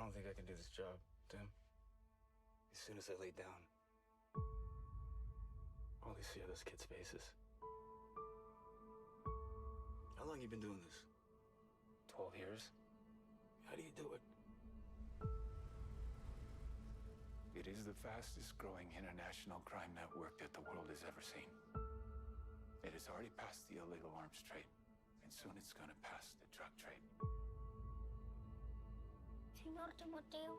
don't think I can do this job, Tim. As soon as I lay down, all I see are those kids' faces. How long you been doing this? 12 years. How do you do it? It is the fastest growing international crime network that the world has ever seen. It has already passed the illegal arms trade, and soon it's gonna pass the drug trade. Señor Timoteo,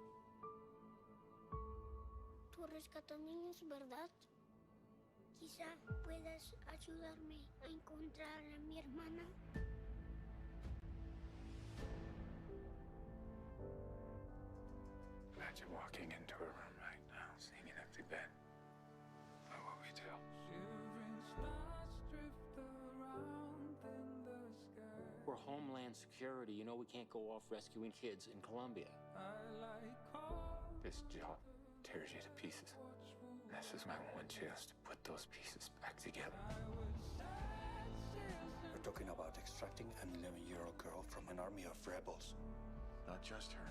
tú rescatas niños, ¿verdad? Quizá puedas ayudarme a encontrar a mi hermana. Imagine walking into a room right now, seeing an empty bed. What will we do? We're Homeland Security. You know we can't go off rescuing kids in Colombia. This job tears you to pieces. This is my one chance to put those pieces back together. We're talking about extracting an 11-year-old girl from an army of rebels. Not just her.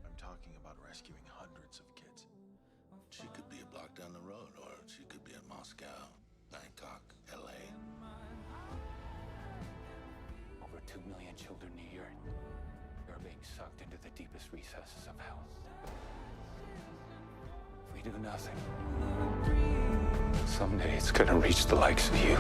I'm talking about rescuing hundreds of kids. She could be a block down the road, or she could be in Moscow, Bangkok, LA. Over 2 million children a year are being sucked into the deepest recesses of hell. If we do nothing, someday it's gonna reach the likes of you.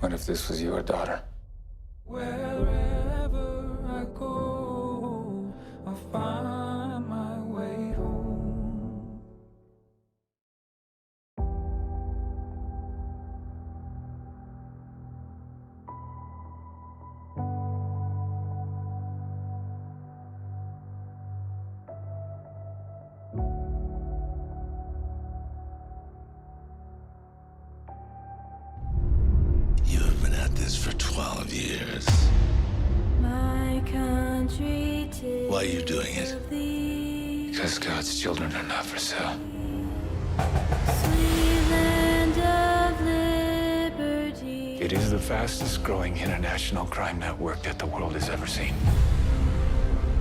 What if this was your daughter? Wherever I go, I find my way home. You have been at this for 12 years. My country takes Why are you doing it? Because God's children are not for sale. Sweet land of liberty. It is the fastest growing international crime network that the world has ever seen.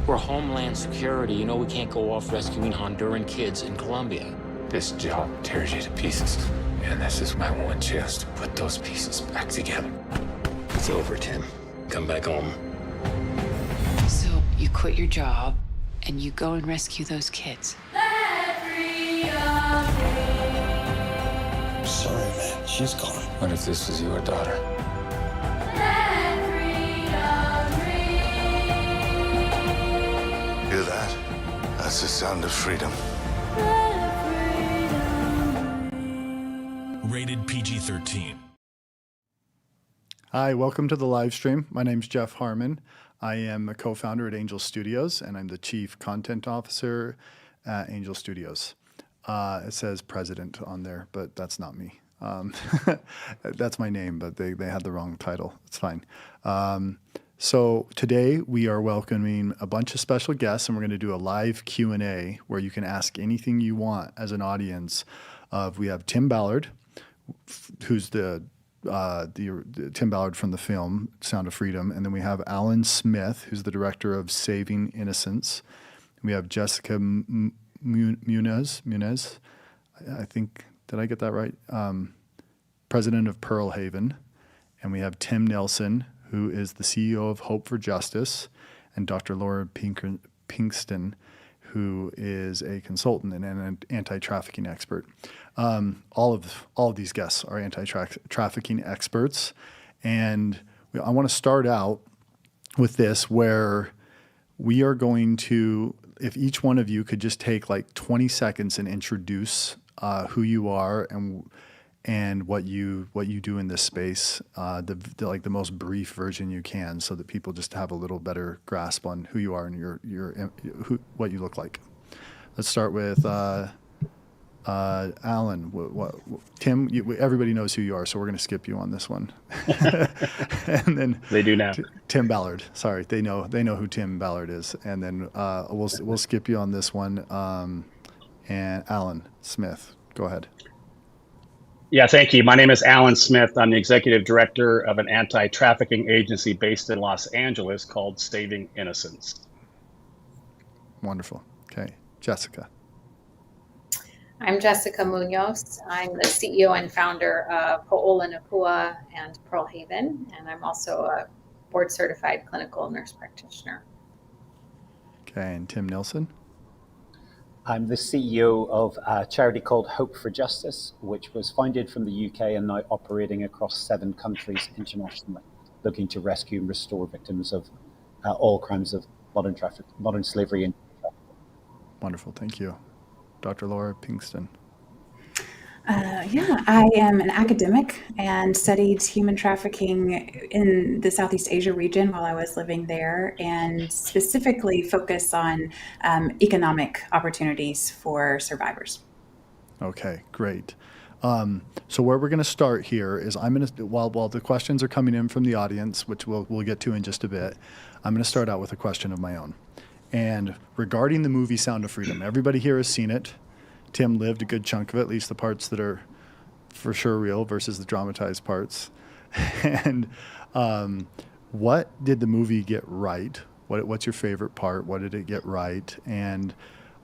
We're Homeland Security. You know we can't go off rescuing Honduran kids in Colombia. This job tears you to pieces, and this is my one chance to put those pieces back together. It's over, Tim. Come back home. So you quit your job and you go and rescue those kids. Sorry, man. She's gone. What if this was your daughter? Hear that? That's the sound of freedom. Rated PG-13. Hi, welcome to the live stream. My name's Jeff Harmon. I am a co-founder at Angel Studios, and I'm the Chief Content Officer at Angel Studios. It says president on there, but that's not me. That's my name, but they had the wrong title. It's fine. So today we are welcoming a bunch of special guests, and we're going to do a live Q&A where you can ask anything you want as an audience. We have Tim Ballard, who's the Tim Ballard from the film Sound of Freedom, and then we have Alan Smyth, who's the director of Saving Innocence. We have Jessica Munoz, I think, did I get that right? President of Pearl Haven. And we have Tim Nelson, who is the CEO of Hope for Justice, and Dr. Laura Pinkston, who is a consultant and an anti-trafficking expert. All of these guests are anti-trafficking experts. And I want to start out with this, where we are going to, if each one of you could just take like 20 seconds and introduce who you are and what you do in this space, the most brief version you can, so that people just have a little better grasp on who you are and what you look like. Let's start with Alan. Tim, everybody knows who you are, so we're going to skip you on this one. And then they do now. Tim Ballard. Sorry, they know who Tim Ballard is, and then we'll skip you on this one. And Alan Smyth, go ahead. Yeah, thank you. My name is Alan Smyth. I'm the executive director of an anti-trafficking agency based in Los Angeles called Saving Innocence. Wonderful. Okay. Jessica. I'm Jessica Munoz. I'm the CEO and founder of Ho'ola Nakua and Pearl Haven, and I'm also a board-certified clinical nurse practitioner. Okay, and Tim Nilsson. I'm the CEO of a charity called Hope for Justice, which was founded from the UK and now operating across 7 countries internationally, looking to rescue and restore victims of all crimes of modern slavery. Wonderful, thank you. Dr. Laura Pinkston. Yeah, I am an academic and studied human trafficking in the Southeast Asia region while I was living there, and specifically focus on economic opportunities for survivors. Okay, great. So where we're going to start here is I'm going to, while the questions are coming in from the audience, which we'll get to in just a bit, I'm going to start out with a question of my own. And regarding the movie Sound of Freedom, everybody here has seen it. Tim lived a good chunk of it, at least the parts that are for sure real versus the dramatized parts. And what did the movie get right? What's your favorite part? What did it get right? And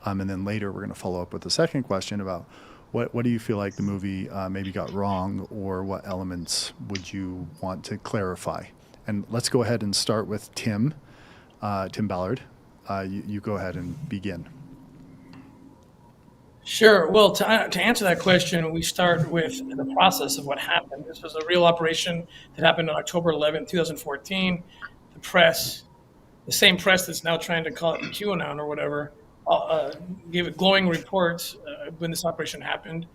then later we're going to follow up with the second question about what do you feel like the movie maybe got wrong, or what elements would you want to clarify? And let's go ahead and start with Tim Ballard. You go ahead and begin. Sure. Well, to answer that question, we start with the process of what happened. This was a real operation that happened on October 11, 2014. The press, the same press that's now trying to call it QAnon or whatever, gave it glowing reports when this operation happened.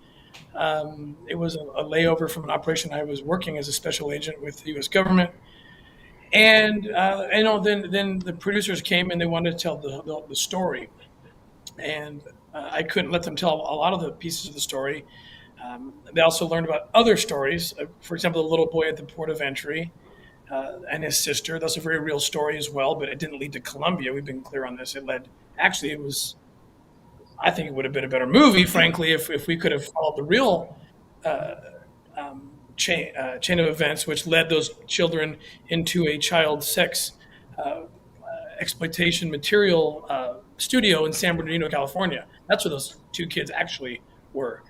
It was a layover from an operation I was working as a special agent with the U.S. government. And then the producers came and they wanted to tell the story. And I couldn't let them tell a lot of the pieces of the story. They also learned about other stories. For example, the little boy at the port of entry and his sister. That's a very real story as well, but it didn't lead to Columbia. We've been clear on this. I think it would have been a better movie, frankly, if we could have followed the real chain of events, which led those children into a child sex exploitation material studio in San Bernardino, California. That's where those 2 kids actually were,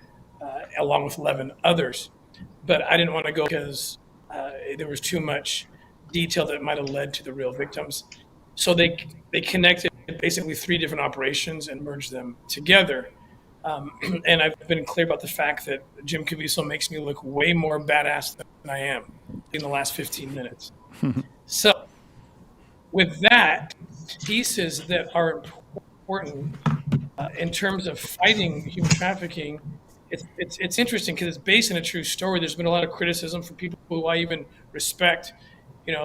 along with 11 others. But I didn't want to go because there was too much detail that might have led to the real victims. So they connected basically 3 different operations and merged them together. And I've been clear about the fact that Jim Caviezel makes me look way more badass than I am in the last 15 minutes. So with that, pieces that are important in terms of fighting human trafficking, it's interesting because it's based on a true story. There's been a lot of criticism from people who I even respect,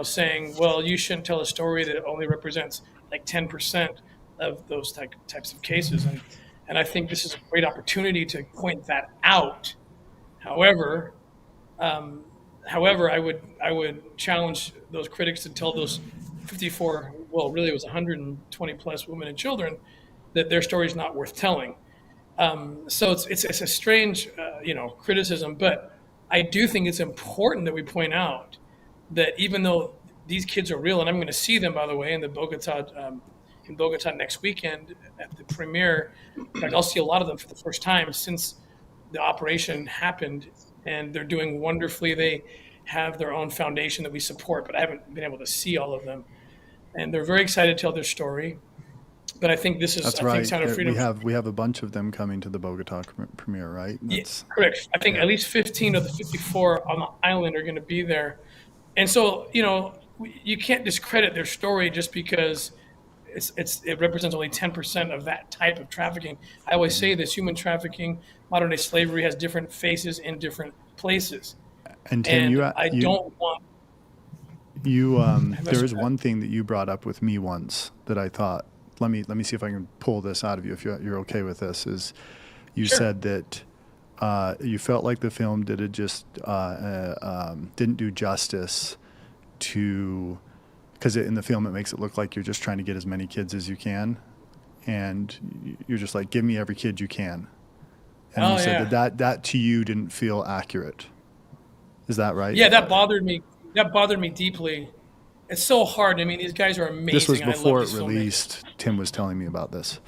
saying, well, you shouldn't tell a story that only represents like 10% of those types of cases. And I think this is a great opportunity to point that out. However, I would challenge those critics to tell those 54, well, really it was 120 plus women and children, that their story is not worth telling. So it's a strange, criticism, but I do think it's important that we point out that even though these kids are real, and I'm going to see them, by the way, in Bogota next weekend at the premiere. In fact, I'll see a lot of them for the first time since the operation happened, and they're doing wonderfully. They have their own foundation that we support, but I haven't been able to see all of them. And they're very excited to tell their story. But I think this is, That's I right. think Sound of Freedom. We have a bunch of them coming to the Bogota premiere, right? Yes, yeah, correct. I think at least 15 of the 54 on the island are going to be there. And so, you can't discredit their story just because it represents only 10% of that type of trafficking. I always say this: human trafficking, modern day slavery has different faces in different places. And Tim, don't want. There is one thing that you brought up with me once that I thought, let me see if I can pull this out of you if you're okay with this. Is you Sure. said that you felt like the film didn't do justice to, because in the film it makes it look like you're just trying to get as many kids as you can, and you're just like, give me every kid you can. And you said that to you didn't feel accurate. Is that right? Yeah, that bothered me. That bothered me deeply. It's so hard. I mean, these guys are amazing. This was before it filmmakers. released. Tim was telling me about this.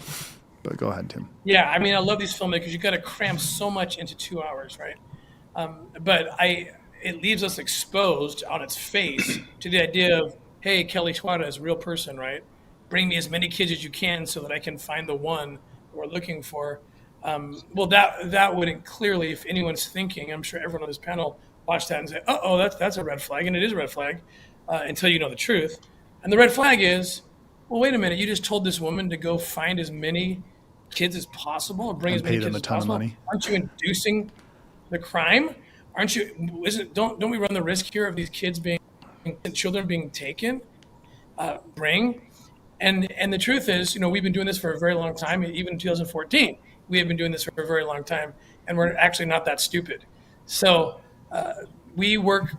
But go ahead, Tim. Yeah, I mean, I love these filmmakers. You got to cram so much into 2 hours, right? But it leaves us exposed on its face to the idea of, hey, Kelly Schwada is a real person, right? Bring me as many kids as you can so that I can find the one we're looking for. Well, that would clearly, if anyone's thinking, I'm sure everyone on this panel watched that and say, uh-oh, that's a red flag, and it is a red flag until you know the truth. And the red flag is, well, wait a minute, you just told this woman to go find as many kids as possible or bring as many kids as possible. Aren't you inducing the crime? Aren't you? Don't we run the risk here of these children being taken? And the truth is, we've been doing this for a very long time. Even in 2014, we have been doing this for a very long time, and we're actually not that stupid. So we work.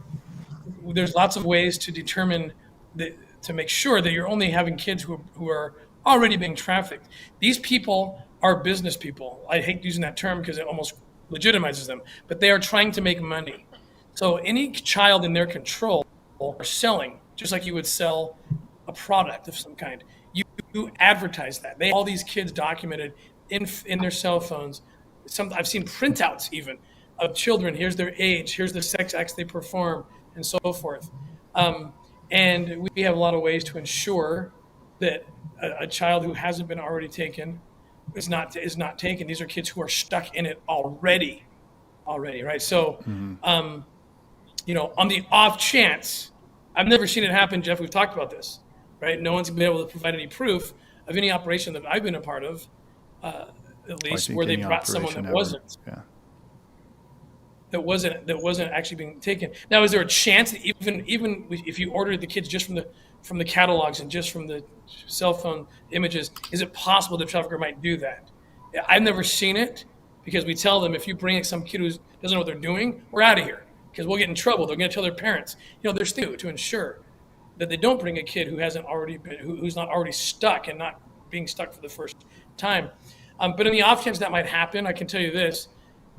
There's lots of ways to determine to make sure that you're only having kids who are already being trafficked. These people are business people. I hate using that term because it almost legitimizes them, but they are trying to make money. So any child in their control are selling, just like you would sell a product of some kind. You advertise that. They all these kids documented in their cell phones. I've seen printouts even of children. Here's their age. Here's the sex acts they perform, and so forth. And we have a lot of ways to ensure that a child who hasn't been already taken is not taken. These are kids who are stuck in it already, right? So, on the off chance, I've never seen it happen, Jeff. We've talked about this, right? No one's been able to provide any proof of any operation that I've been a part of, at least, where they brought someone that wasn't. Yeah. That wasn't actually being taken. Now, is there a chance that even if you ordered the kids just from the catalogs and just from the cell phone images, is it possible the trafficker might do that? I've never seen it, because we tell them, if you bring some kid who doesn't know what they're doing, we're out of here, because we'll get in trouble. They're going to tell their parents. There's to ensure that they don't bring a kid who hasn't already been, who's not already stuck and not being stuck for the first time. But in the off chance that might happen, I can tell you this: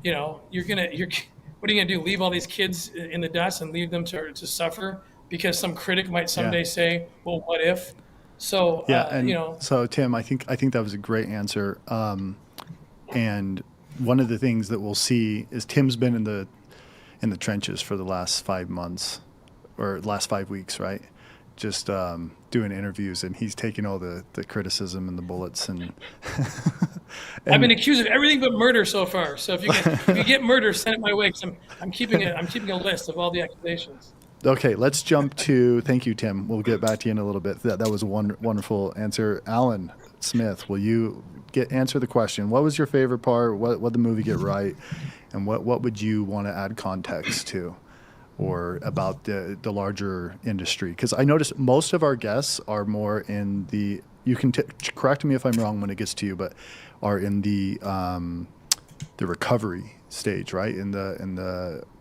what are you going to do? Leave all these kids in the dust and leave them to suffer because some critic might someday say, "Well, what if?" So So Tim, I think that was a great answer. And one of the things that we'll see is Tim's been in the trenches for the last 5 months or last 5 weeks, right? Just doing interviews, and he's taking all the criticism and the bullets. And I've been accused of everything but murder so far. So if you get murder, send it my way. 'Cause I'm keeping a list of all the accusations. Okay, let's jump to. Thank you, Tim. We'll get back to you in a little bit. That was a wonderful answer. Alan Smyth, will you answer the question? What was your favorite part? What did the movie get right? And what would you want to add context to, or about the larger industry? Because I noticed most of our guests are more in the. You can correct me if I'm wrong when it gets to you, but are in the recovery stage, right?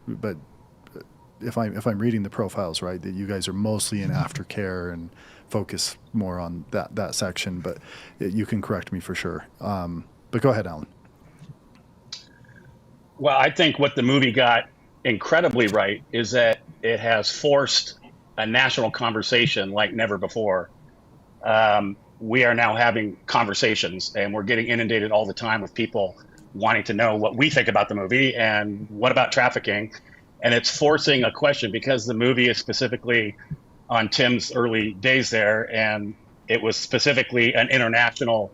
But if I'm reading the profiles right, that you guys are mostly in aftercare and focus more on that section, but you can correct me for sure. But go ahead, Alan. Well, I think what the movie got incredibly right is that it has forced a national conversation like never before. We are now having conversations, and we're getting inundated all the time with people wanting to know what we think about the movie and what about trafficking. And it's forcing a question, because the movie is specifically on Tim's early days there, and it was specifically an international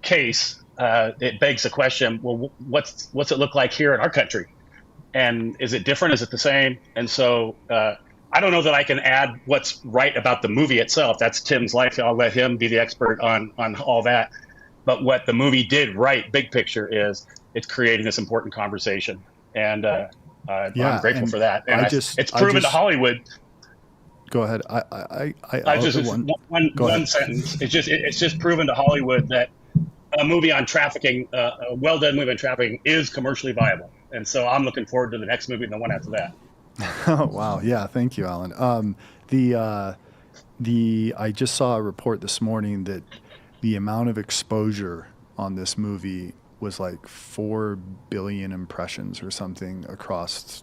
case. It begs the question, well, what's it look like here in our country? And is it different? Is it the same? And so I don't know that I can add what's right about the movie itself. That's Tim's life. I'll let him be the expert on all that. But what the movie did right, big picture, is it's creating this important conversation. And I'm grateful for that. And it's proven to Hollywood. Go ahead. One sentence. It's just proven to Hollywood that a movie on trafficking, a well-done movie on trafficking, is commercially viable. And so I'm looking forward to the next movie and the one after that. Oh, wow. Yeah. Thank you, Alan. I just saw a report this morning that the amount of exposure on this movie was like 4 billion impressions or something across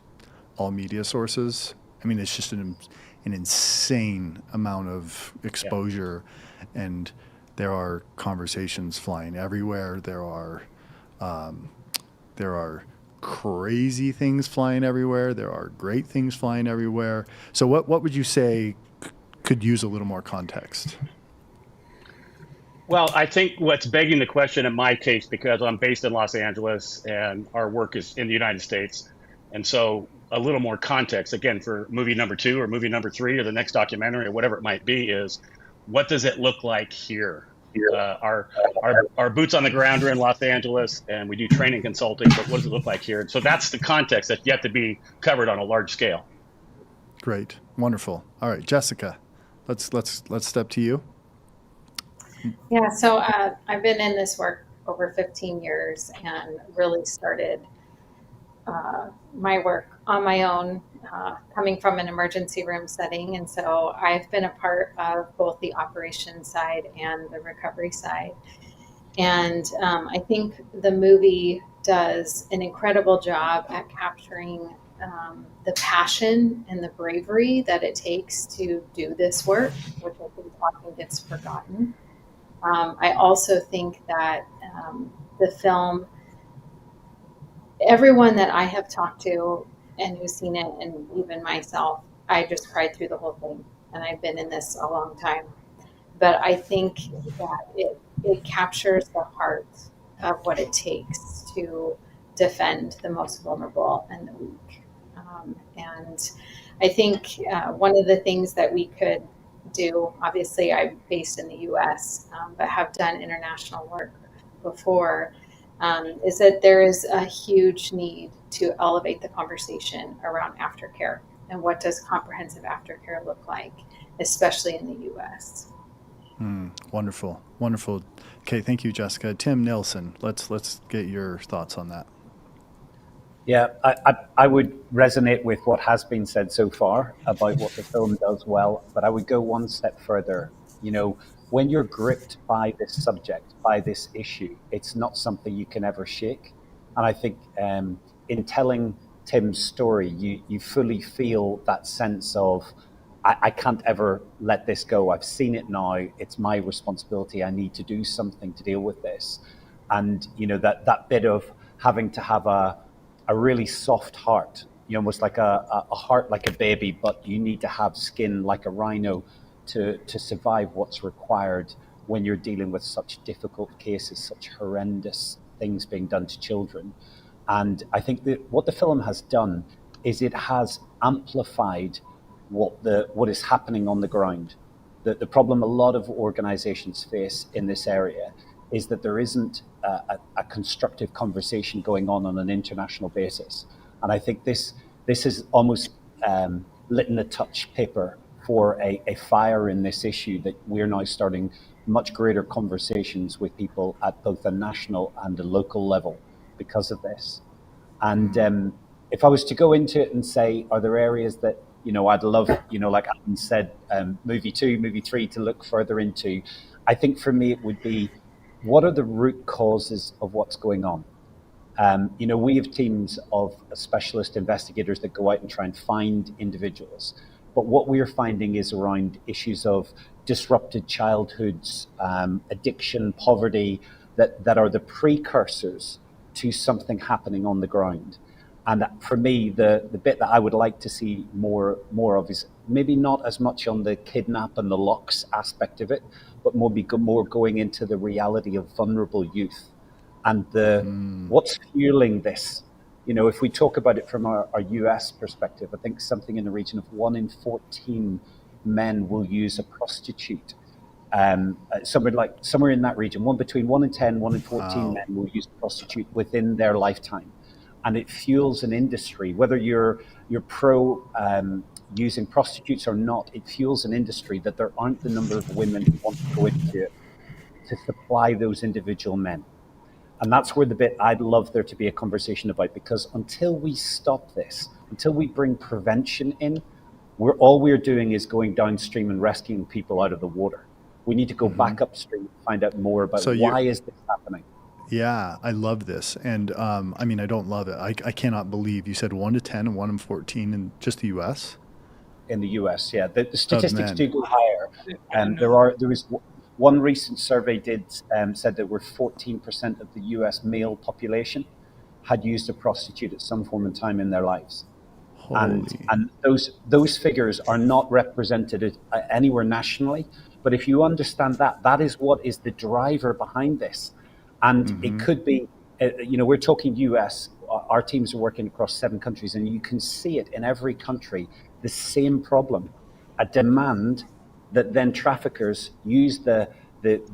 all media sources. I mean, it's just an insane amount of exposure, and there are conversations flying everywhere. There are crazy things flying everywhere. There are great things flying everywhere. So what would you say could use a little more context? Well, I think what's begging the question in my case, because I'm based in Los Angeles and our work is in the United States, and so a little more context, again, for movie number 2 or movie number 3 or the next documentary or whatever it might be, is what does it look like here? Our boots on the ground are in Los Angeles, and we do training consulting, but what does it look like here? And so that's the context that's yet to be covered on a large scale. Great, wonderful. All right, Jessica, let's step to you. Yeah, so I've been in this work over 15 years and really started my work on my own, coming from an emergency room setting. And so I've been a part of both the operations side and the recovery side. And I think the movie does an incredible job at capturing the passion and the bravery that it takes to do this work, which I think often gets forgotten. I also think that the film, everyone that I have talked to and who's seen it, and even myself, I just cried through the whole thing. And I've been in this a long time. But I think that it captures the heart of what it takes to defend the most vulnerable and the weak. And I think one of the things that we could do, obviously I'm based in the US, but have done international work before, is that there is a huge need to elevate the conversation around aftercare and what does comprehensive aftercare look like, especially in the US. Wonderful. Okay, thank you, Jessica. Tim Nelson, let's get your thoughts on that. Yeah, I would resonate with what has been said so far about what the film does well, but I would go one step further. You know, when you're gripped by this subject, by this issue, it's not something you can ever shake. And I think in telling Tim's story, you fully feel that sense of, I can't ever let this go. I've seen it now. It's my responsibility. I need to do something to deal with this. And, you know, that bit of having to have a really soft heart, almost like a heart like a baby, but you need to have skin like a rhino to survive what's required when you're dealing with such difficult cases, such horrendous things being done to children. And I think that what the film has done is it has amplified what is happening on the ground. The problem a lot of organizations face in this area is that there isn't a constructive conversation going on an international basis. And I think this is almost lit a touch paper for a fire in this issue, that we're now starting much greater conversations with people at both a national and a local level because of this. And if I was to go into it and say, are there areas that, I'd love, like Alan said, movie 2, movie 3 to look further into, I think for me it would be, what are the root causes of what's going on? We have teams of specialist investigators that go out and try and find individuals. But what we're finding is around issues of disrupted childhoods, addiction, poverty, that are the precursors to something happening on the ground. And for me, the bit that I would like to see more of is maybe not as much on the kidnap and the locks aspect of it, but more going into the reality of vulnerable youth and what's fueling this. If we talk about it from our US perspective, I think something in the region of 1 in 14 men will use a prostitute. Somewhere in that region, between 1 in 10, 1 in 14 men will use a prostitute within their lifetime. And it fuels an industry, whether you're pro using prostitutes or not, it fuels an industry that there aren't the number of women who want to go into it to supply those individual men. And that's where the bit I'd love there to be a conversation about, because until we stop this, until we bring prevention in, all we're doing is going downstream and rescuing people out of the water. We need to go back upstream and find out more about why is this happening. Yeah, I love this. And I mean, I don't love it. I cannot believe you said 1 to 10 and 1 in 14 in just the US? In the US, yeah. The statistics men. do go higher. There was one recent survey said that we're 14% of the US male population had used a prostitute at some form and time in their lives. And those figures are not represented anywhere nationally. But if you understand that, that is what is the driver behind this. And it could be, we're talking US, our teams are working across 7 countries, and you can see it in every country, the same problem, a demand that then traffickers use the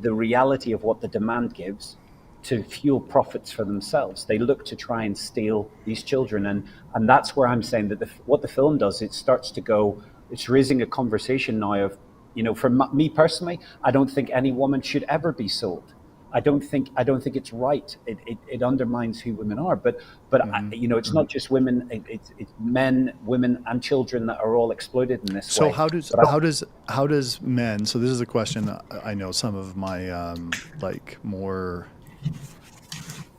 reality of what the demand gives to fuel profits for themselves. They look to try and steal these children. And that's where I'm saying that what the film does, it starts to go, it's raising a conversation now of, for me personally, I don't think any woman should ever be sold. I don't think it's right. It undermines who women are. But it's not just women. It's men, women, and children that are all exploited in this way. So how does men? So this is a question that I know some of my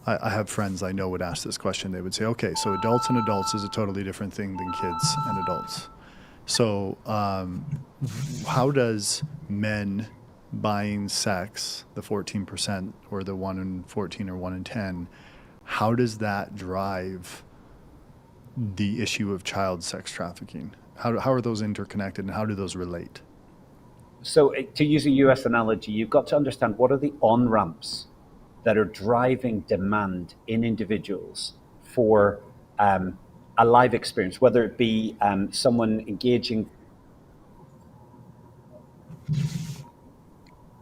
I have friends I know would ask this question. They would say, okay, so adults and adults is a totally different thing than kids and adults. So how does men buying sex, the 14% or the 1 in 14 or 1 in 10, how does that drive the issue of child sex trafficking? How are those interconnected, and how do those relate? So to use a US analogy, you've got to understand what are the on-ramps that are driving demand in individuals for a live experience, whether it be someone engaging.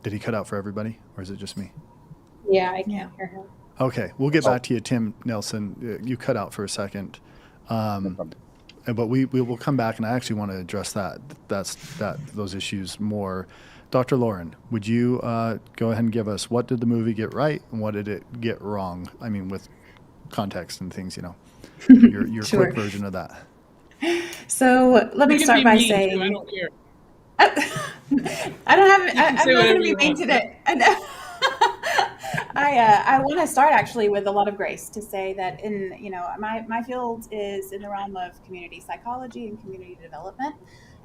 Did he cut out for everybody, or is it just me? Yeah, I can't hear him. Okay, we'll get back to you, Tim Nelson. You cut out for a second, but we will come back, and I actually want to address those issues more. Dr. Lauren, would you go ahead and give us what did the movie get right and what did it get wrong? I mean, with context and things, your Sure. quick version of that. So let me start by saying, I don't care. I don't have. I'm not say going whatever to be you mean want. today. I want to start actually with a lot of grace to say that my field is in the realm of community psychology and community development,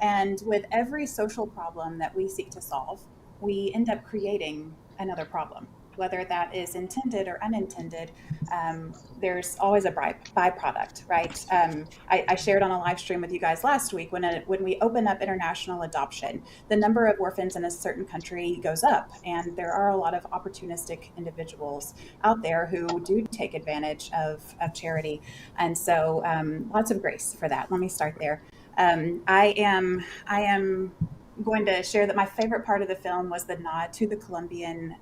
and with every social problem that we seek to solve, we end up creating another problem. Whether that is intended or unintended, there's always a byproduct, right? I shared on a live stream with you guys last week when we open up international adoption, the number of orphans in a certain country goes up, and there are a lot of opportunistic individuals out there who do take advantage of charity, and so lots of grace for that. Let me start there. I am going to share that my favorite part of the film was the nod to the Colombian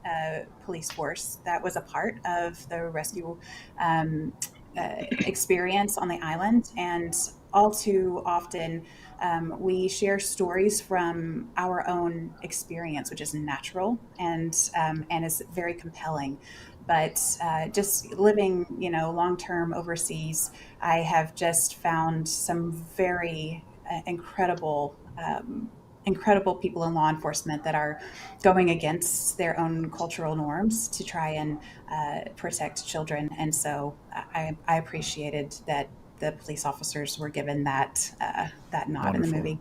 police force that was a part of the rescue experience on the island. And all too often, we share stories from our own experience, which is natural and is very compelling. But just living, long-term overseas, I have just found some very incredible people in law enforcement that are going against their own cultural norms to try and protect children. And so I appreciated that the police officers were given that nod Wonderful. in the movie.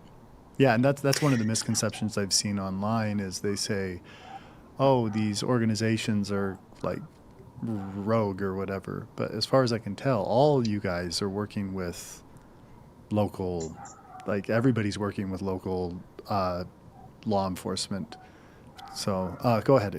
Yeah, and that's one of the misconceptions I've seen online is they say, oh, these organizations are like rogue or whatever. But as far as I can tell, all you guys are working with local, like everybody's working with local law enforcement. So go ahead.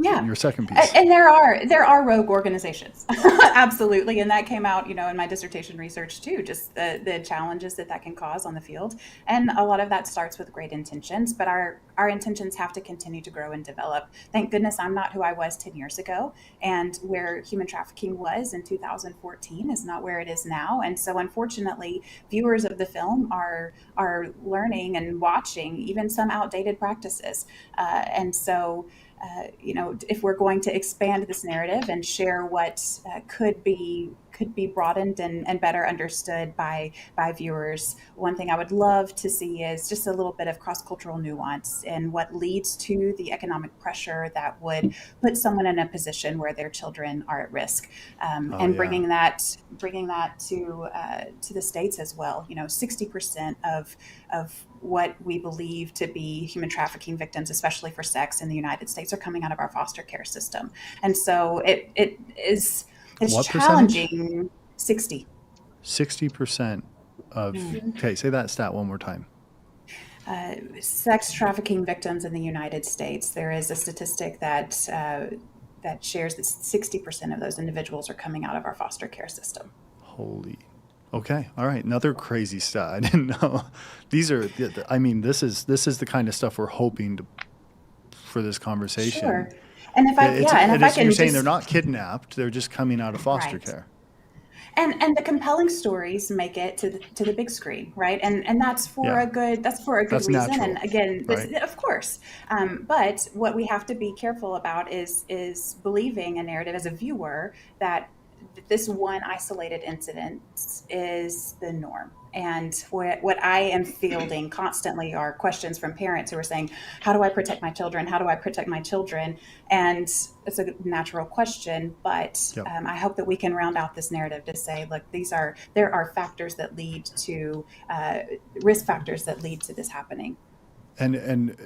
Yeah. Your second piece. And there are rogue organizations, absolutely, and that came out, in my dissertation research too. Just the challenges that can cause on the field, and a lot of that starts with great intentions, but our intentions have to continue to grow and develop. Thank goodness I'm not who I was 10 years ago, and where human trafficking was in 2014 is not where it is now. And so, unfortunately, viewers of the film are learning and watching even some outdated practices. And so, if we're going to expand this narrative and share what could be could be broadened and better understood by viewers. One thing I would love to see is just a little bit of cross-cultural nuance in what leads to the economic pressure that would put someone in a position where their children are at risk, bringing that to the States as well. 60% of what we believe to be human trafficking victims, especially for sex in the United States, are coming out of our foster care system. And so it's what challenging. 60% of, okay, say that stat one more time. Sex trafficking victims in the United States. There is a statistic that shares that 60% of those individuals are coming out of our foster care system. Holy. Okay. All right. Another crazy stat. I didn't know. These are, I mean, this is the kind of stuff we're hoping for this conversation. Sure. And if I can, you're saying they're not kidnapped; they're just coming out of foster care. And the compelling stories make it to the big screen, right? And that's for a good reason. Natural, and again, right? Of course. But what we have to be careful about is believing a narrative as a viewer that this one isolated incident is the norm. And what I am fielding constantly are questions from parents who are saying, how do I protect my children? How do I protect my children? And it's a natural question, but I hope that we can round out this narrative to say, look, there are factors that lead to risk factors that lead to this happening. And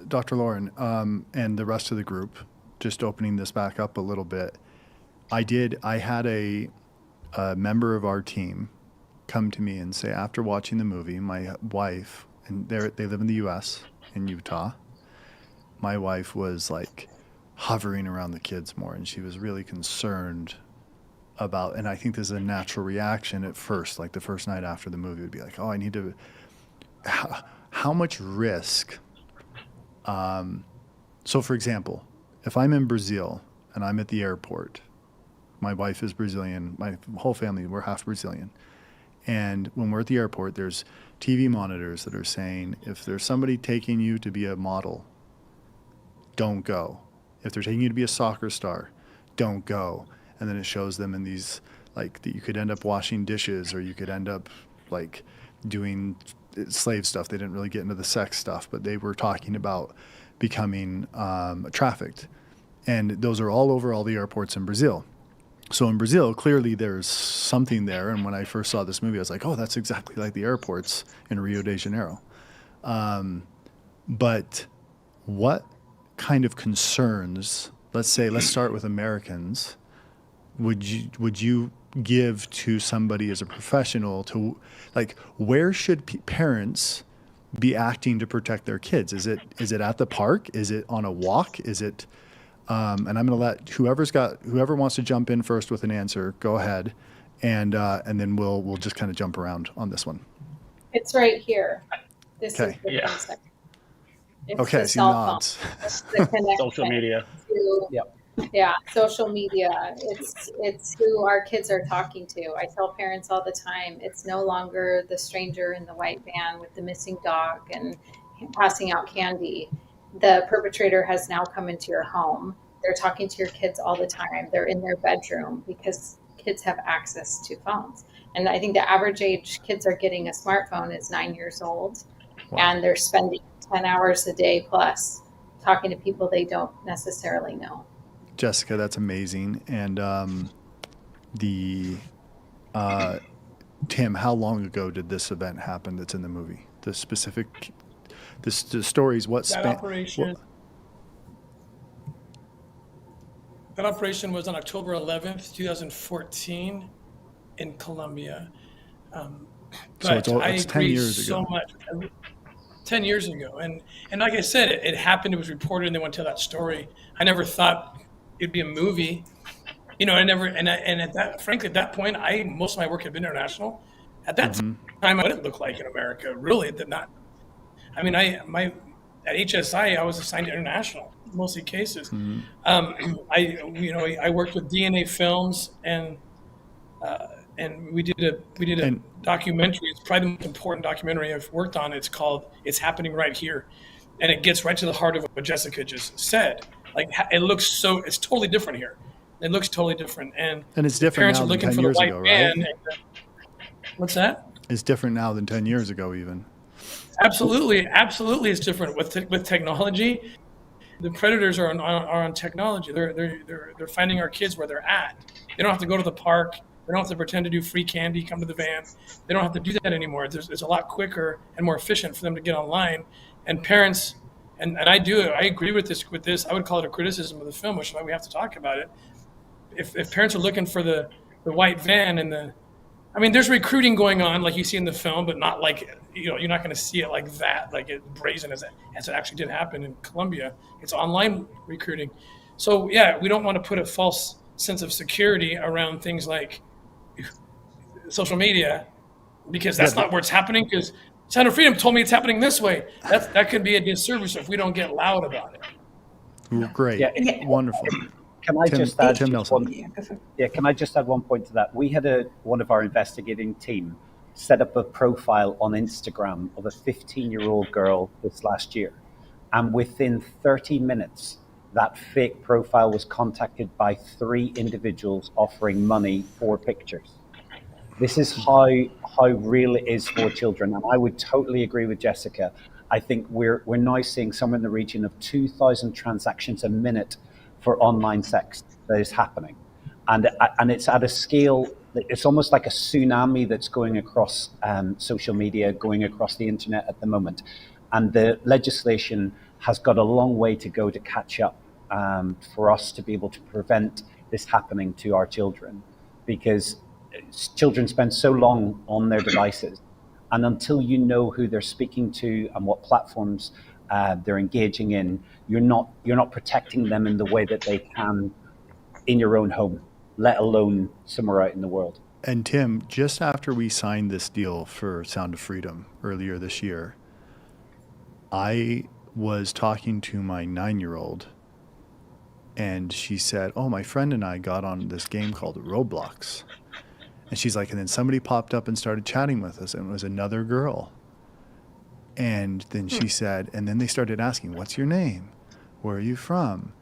Dr. Lauren and the rest of the group, just opening this back up a little bit, I had a member of our team come to me and say, after watching the movie, my wife, and they live in the U.S., in Utah, my wife was like hovering around the kids more, and she was really concerned about, and I think there's a natural reaction at first, like the first night after the movie would be like, oh, I need to, how much risk? So for example, if I'm in Brazil and I'm at the airport, my wife is Brazilian, my whole family, we're half Brazilian. And when we're at the airport, there's TV monitors that are saying, if there's somebody taking you to be a model, don't go. If they're taking you to be a soccer star, don't go. And then it shows them in these, like, that you could end up washing dishes, or you could end up, like, doing slave stuff. They didn't really get into the sex stuff, but they were talking about becoming trafficked. And those are all over all the airports in Brazil. So in Brazil, clearly there's something there. And when I first saw this movie, I was like, oh, that's exactly like the airports in Rio de Janeiro. But what kind of concerns, let's start with Americans, would you give to somebody as a professional to, like, where should parents be acting to protect their kids? Is it at the park? Is it on a walk? Is it... and I'm going to let whoever wants to jump in first with an answer, go ahead, and then we'll just kind of jump around on this one. It's right here. This okay. is the concept. It's okay, the so nods. Social media. Yeah, social media. It's who our kids are talking to. I tell parents all the time, it's no longer the stranger in the white van with the missing dog and passing out candy. The perpetrator has now come into your home. They're talking to your kids all the time. They're in their bedroom because kids have access to phones. And I think the average age kids are getting a smartphone is 9 years old. Wow. And they're spending 10 hours a day plus talking to people they don't necessarily know. Jessica, that's amazing. And Tim, how long ago did this event happen that's in the movie? The specific... The stories, that operation was on October 11th, 2014 in Colombia. But so I it's agree 10 years so ago. much. 10 years ago. And like I said, it happened, it was reported, and they went to tell that story. I never thought it'd be a movie. Frankly, at that point, most of my work had been international. At that time, I didn't look like in America, really. It did not. I mean, at HSI, I was assigned to international, mostly cases. I worked with DNA Films, and we did a documentary. It's probably the most important documentary I've worked on. It's called "It's Happening Right Here," and it gets right to the heart of what Jessica just said. Like, it's totally different here. It looks totally different. And it's different parents now are than looking 10 for the years white ago, van. right? What's that? It's different now than 10 years ago, even. Absolutely, it's different with technology. The predators are on technology. They're finding our kids where they're at. They don't have to go to the park. They don't have to pretend to do free candy, come to the van. They don't have to do that anymore. It's a lot quicker and more efficient for them to get online. And parents, and I agree with this. I would call it a criticism of the film, which is why we have to talk about it. If parents are looking for the white van and there's recruiting going on like you see in the film, but not like, you're not going to see it like that, like it brazen as it actually did happen in Colombia. It's online recruiting. So yeah, we don't want to put a false sense of security around things like social media, because that's not where it's happening. Because Sound of Freedom told me it's happening this way. That could be a disservice if we don't get loud about it. Great. Yeah. Wonderful. Can I just add Tim Nelson. Can I just add one point to that? We had one of our investigating team set up a profile on Instagram of a 15-year-old girl this last year. And within 30 minutes, that fake profile was contacted by 3 individuals offering money for pictures. This is how real it is for children. And I would totally agree with Jessica. I think we're now seeing somewhere in the region of 2,000 transactions a minute for online sex that is happening. And it's at a scale, it's almost like a tsunami that's going across social media, going across the internet at the moment. And the legislation has got a long way to go to catch up for us to be able to prevent this happening to our children, because children spend so long on their devices, and until you know who they're speaking to and what platforms they're engaging in, you're not protecting them in the way that they can in your own home, let alone somewhere out in the world. And Tim, just after we signed this deal for Sound of Freedom earlier this year, I was talking to my 9-year-old, and she said, "Oh, my friend and I got on this game called Roblox." And she's like, and then somebody popped up and started chatting with us, and it was another girl. And then she said, and then they started asking, "What's your name? Where are you from?"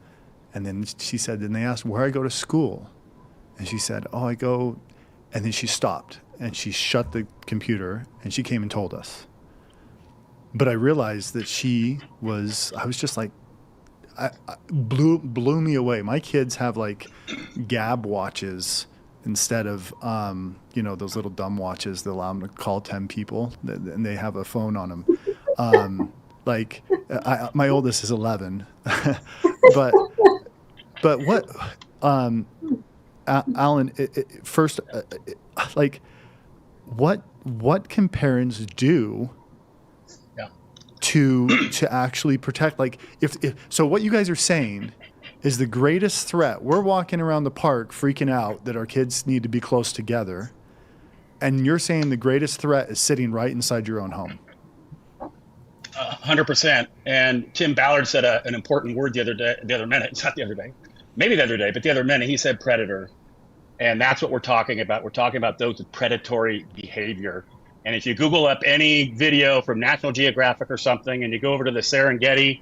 And then she said, then they asked where I go to school. And she said, "Oh, I go," and then she stopped and she shut the computer and she came and told us. But I realized that I was just like, blew me away. My kids have like Gab watches instead of, those little dumb watches that allow them to call 10 people, and they have a phone on them. My oldest is 11, but what, Alan, first, what can parents do to actually protect? Like, if so, what you guys are saying is the greatest threat. We're walking around the park freaking out that our kids need to be close together, and you're saying the greatest threat is sitting right inside your own home. 100%. And Tim Ballard said an important word the other minute. Not the other day, maybe the other day, but the other minute he said predator. And that's what we're talking about. We're talking about those with predatory behavior. And if you Google up any video from National Geographic or something, and you go over to the Serengeti,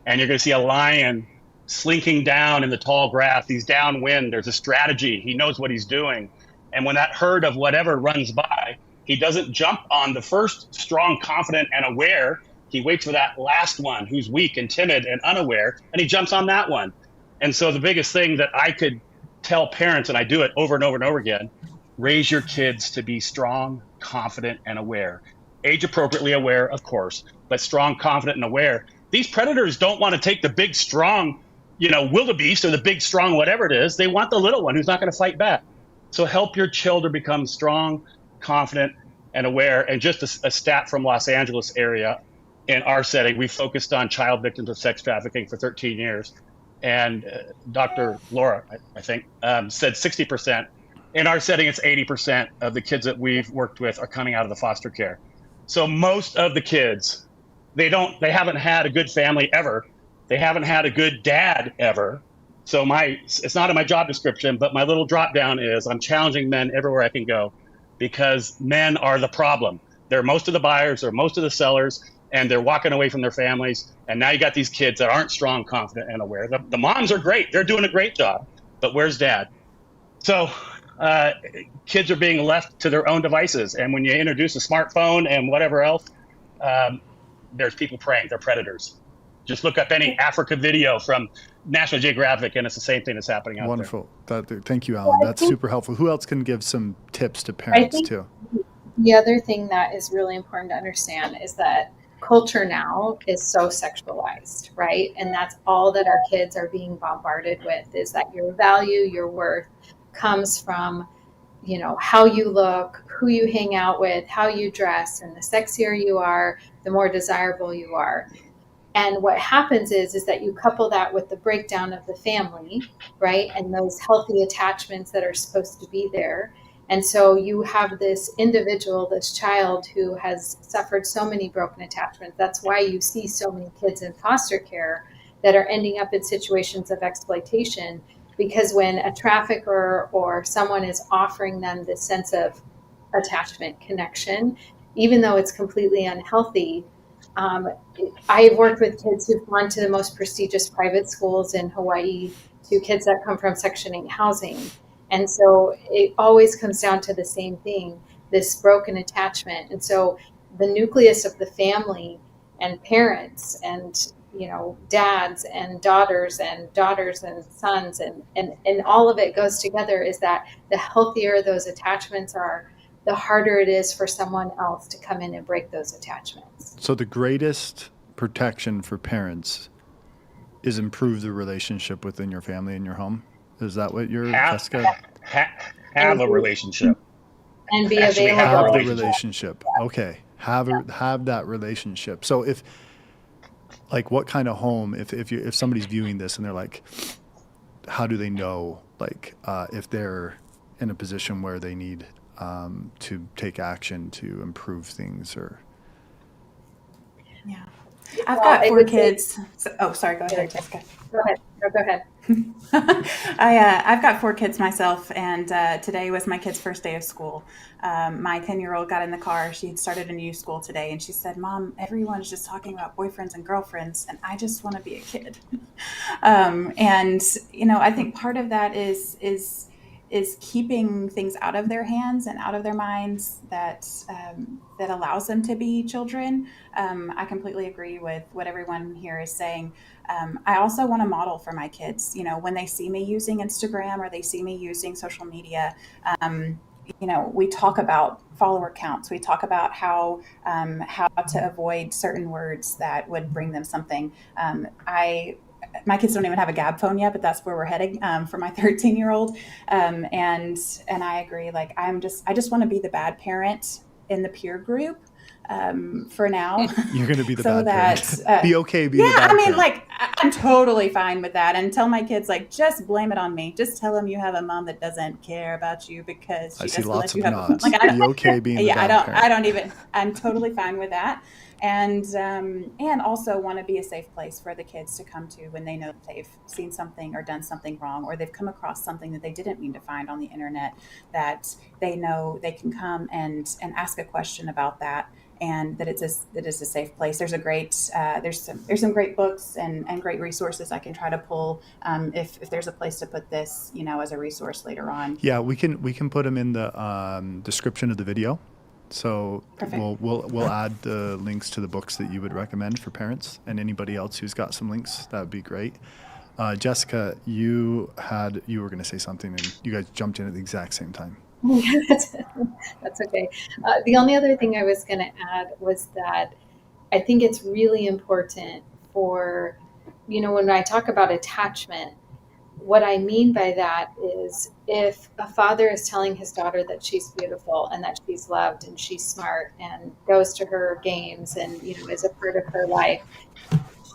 and you're going to see a lion slinking down in the tall grass. He's downwind. There's a strategy. He knows what he's doing. And when that herd of whatever runs by, he doesn't jump on the first strong, confident, and aware. He waits for that last one who's weak and timid and unaware, and he jumps on that one. And so the biggest thing that I could tell parents, and I do it over and over and over again, raise your kids to be strong, confident, and aware. Age appropriately aware, of course, but strong, confident, and aware. These predators don't want to take the big, strong, wildebeest or the big, strong, whatever it is. They want the little one who's not going to fight back. So help your children become strong, confident, and aware. And just a stat from Los Angeles area, in our setting, we focused on child victims of sex trafficking for 13 years. And Dr. Laura, I think, said 60%. In our setting, it's 80% of the kids that we've worked with are coming out of the foster care. So most of the kids, they haven't had a good family ever. They haven't had a good dad ever. So it's not in my job description, but my little drop down is I'm challenging men everywhere I can go, because men are the problem. They're most of the buyers, they're most of the sellers, and they're walking away from their families. And now you got these kids that aren't strong, confident, and aware. The moms are great. They're doing a great job. but where's dad? So kids are being left to their own devices. And when you introduce a smartphone and whatever else, there's people preying. They're predators. Just look up any Africa video from National Geographic, and it's the same thing that's happening out Wonderful. Thank you, Alan. That's super helpful. Who else can give some tips to parents too? The other thing that is really important to understand is that culture now is so sexualized, right? And that's all that our kids are being bombarded with, is that your value, your worth comes from, you know, how you look, who you hang out with, how you dress, and the sexier you are, the more desirable you are. And what happens is that you couple that with the breakdown of the family, right? And those healthy attachments that are supposed to be there. And so you have this individual, this child who has suffered so many broken attachments. That's why you see so many kids in foster care that are ending up in situations of exploitation, because when a trafficker or someone is offering them this sense of attachment, connection, even though it's completely unhealthy. I've worked with kids who've gone to the most prestigious private schools in Hawaii, to kids that come from Section 8 housing. And so it always comes down to the same thing, this broken attachment. And so the nucleus of the family and parents and, you know, dads and daughters and sons and all of it goes together, is that the healthier those attachments are, the harder it is for someone else to come in and break those attachments. So the greatest protection for parents is improve the relationship within your family and your home. Is that what you're, Jessica? Have a relationship. And be Actually available. Have the relationship. Okay. Have that relationship. So if, like, what kind of home, if somebody's viewing this and they're like, how do they know, like, if they're in a position where they need to take action to improve things? Or yeah, I've got 4 kids. Sorry, go ahead, Jessica. Go ahead. No, go ahead. I've got 4 kids myself, and today was my kid's first day of school. My 10-year-old got in the car. She had started a new school today, and she said, "Mom, everyone's just talking about boyfriends and girlfriends, and I just want to be a kid." And you know, I think part of that is keeping things out of their hands and out of their minds that allows them to be children. I completely agree with what everyone here is saying. I also want to model for my kids, you know, when they see me using Instagram or they see me using social media, you know, we talk about follower counts. We talk about how to avoid certain words that would bring them something. My kids don't even have a Gab phone yet, but that's where we're heading for my 13-year-old. And I agree. Like, I just want to be the bad parent in the peer group for now. You're going to be the bad parent. Be okay being the bad I mean, parent. like, I'm totally fine with that. And tell my kids, like, just blame it on me. Just tell them you have a mom that doesn't care about you because she doesn't let you have a phone. Like, be okay being the bad parent. I'm totally fine with that. And also want to be a safe place for the kids to come to when they know that they've seen something or done something wrong, or they've come across something that they didn't mean to find on the internet, that they know they can come and ask a question about that, and that it is a safe place. There's a great there's some great books and great resources I can try to pull if there's a place to put this, you know, as a resource later on. Yeah, we can put them in the description of the video. So we'll add the links to the books that you would recommend for parents, and anybody else who's got some links, that would be great. Jessica, you were going to say something, and you guys jumped in at the exact same time. That's okay. The only other thing I was going to add was that I think it's really important for, you know, when I talk about attachment, what I mean by that is, if a father is telling his daughter that she's beautiful and that she's loved and she's smart and goes to her games and, you know, is a part of her life,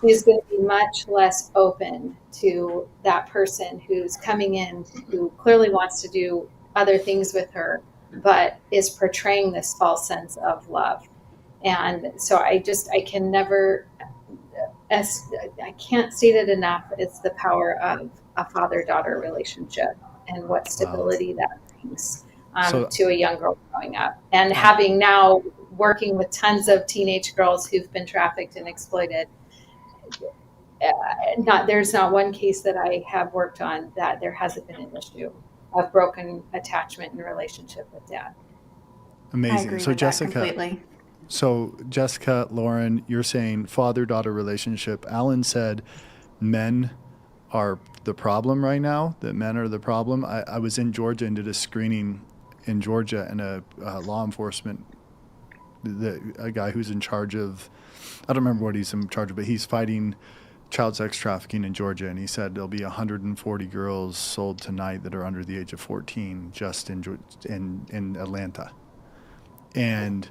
she's going to be much less open to that person who's coming in, who clearly wants to do other things with her, but is portraying this false sense of love. And so I can't state it enough. It's the power of a father-daughter relationship and what stability that brings to a young girl growing up. And having now working with tons of teenage girls who've been trafficked and exploited, there's not one case that I have worked on that there hasn't been an issue of broken attachment and relationship with dad. Amazing. I agree So with Jessica, that completely. so Jessica, Lauren, you're saying father-daughter relationship. Alan said men are the problem right now, that men are the problem. I was in Georgia and did a screening in Georgia, and a law enforcement, a guy who's in charge of, I don't remember what he's in charge of, but he's fighting child sex trafficking in Georgia, and he said there'll be 140 girls sold tonight that are under the age of 14 just in Atlanta. And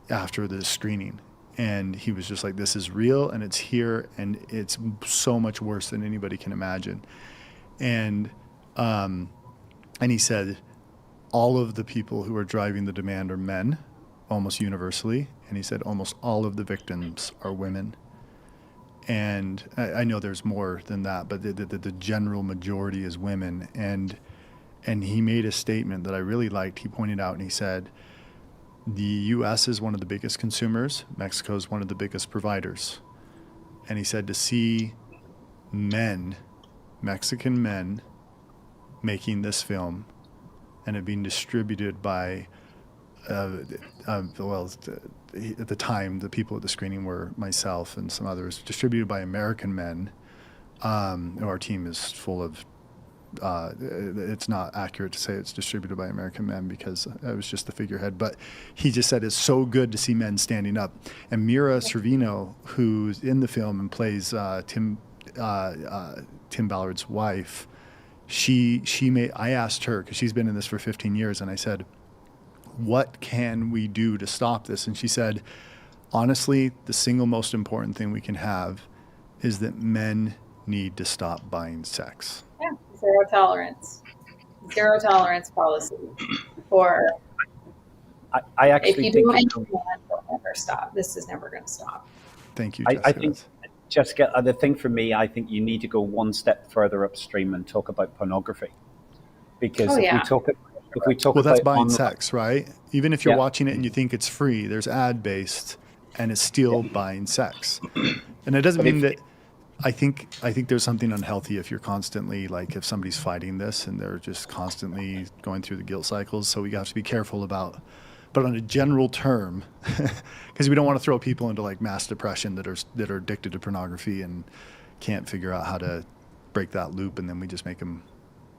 after the screening, and he was just like, this is real and it's here and it's so much worse than anybody can imagine. And he said all of the people who are driving the demand are men, almost universally. And he said almost all of the victims are women. And I know there's more than that, but the general majority is women. And he made a statement that I really liked. He pointed out and he said, the U.S. is one of the biggest consumers. Mexico is one of the biggest providers. And he said to see men, Mexican men, making this film and it being distributed by, at the time, the people at the screening were myself and some others, distributed by American men. Our team is full of, it's not accurate to say it's distributed by American men because I was just the figurehead, but he just said it's so good to see men standing up. And Mira Servino, who's in the film and plays Tim Ballard's wife, I asked her, because she's been in this for 15 years, and I said, what can we do to stop this? And she said, honestly, the single most important thing we can have is that men need to stop buying sex. Yeah, zero tolerance policy for. I actually if you think do anything, it'll never stop. This is never going to stop. Thank you, Jessica. I think, Jessica, the thing for me, I think you need to go one step further upstream and talk about pornography, because if we talk well, that's about buying sex, right? Even if you're watching it and you think it's free, there's ad-based, and it's still buying sex. And it doesn't mean that. I think there's something unhealthy if you're constantly, like, if somebody's fighting this and they're just constantly going through the guilt cycles. So we have to be careful about. But on a general term, because we don't want to throw people into like mass depression that are addicted to pornography and can't figure out how to break that loop, and then we just make them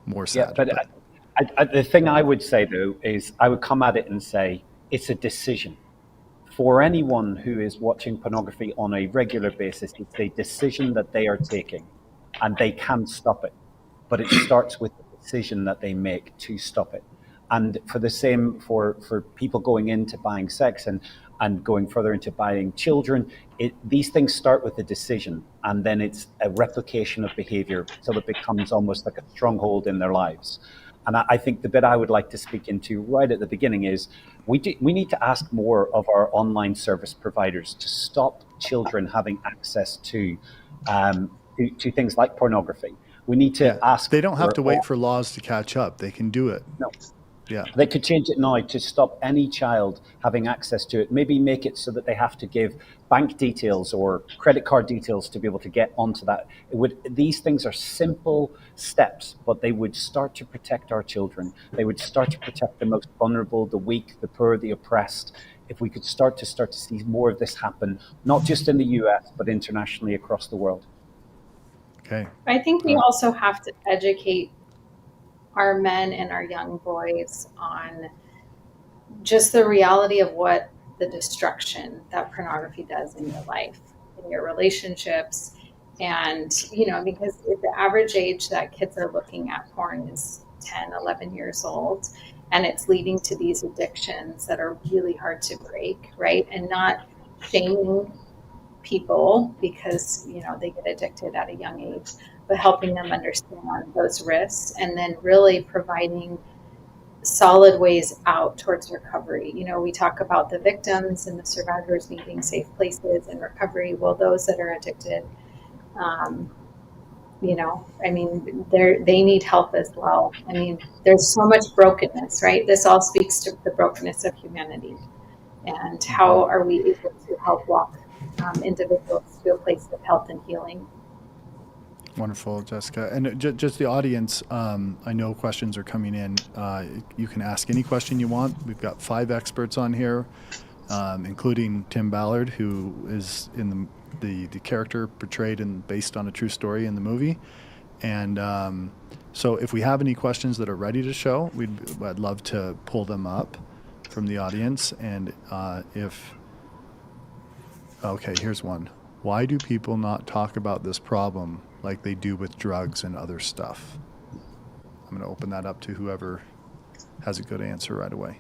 more sad. Yeah, but the thing I would say though is I would come at it and say it's a decision. For anyone who is watching pornography on a regular basis, it's a decision that they are taking, and they can stop it. But it starts with the decision that they make to stop it. And for the same for people going into buying sex and going further into buying children, these things start with a decision, and then it's a replication of behavior till it becomes almost like a stronghold in their lives. And I think the bit I would like to speak into right at the beginning is we need to ask more of our online service providers to stop children having access to things like pornography. We need to ask. They don't have to wait for laws to catch up. They can do it. No. Yeah. They could change it now to stop any child having access to it. Maybe make it so that they have to give bank details or credit card details to be able to get onto that. These things are simple steps, but they would start to protect our children. They would start to protect the most vulnerable, the weak, the poor, the oppressed. If we could start to see more of this happen, not just in the US, but internationally across the world. Okay. I think we also have to educate our men and our young boys on just the reality of what the destruction that pornography does in your life, in your relationships. And, because the average age that kids are looking at porn is 10, 11 years old, and it's leading to these addictions that are really hard to break, right? And not shaming people because, they get addicted at a young age, but helping them understand those risks and then really providing solid ways out towards recovery. We talk about the victims and the survivors needing safe places and recovery. Well, those that are addicted, they need help as well. There's so much brokenness, right? This all speaks to the brokenness of humanity. And how are we able to help walk individuals to a place of health and healing? Wonderful, Jessica. And just the audience, I know questions are coming in. You can ask any question you want. We've got 5 experts on here, including Tim Ballard, who is in the character portrayed and based on a true story in the movie. And so if we have any questions that are ready to show, I'd love to pull them up from the audience. And okay, here's one. Why do people not talk about this problem like they do with drugs and other stuff? I'm going to open that up to whoever has a good answer right away.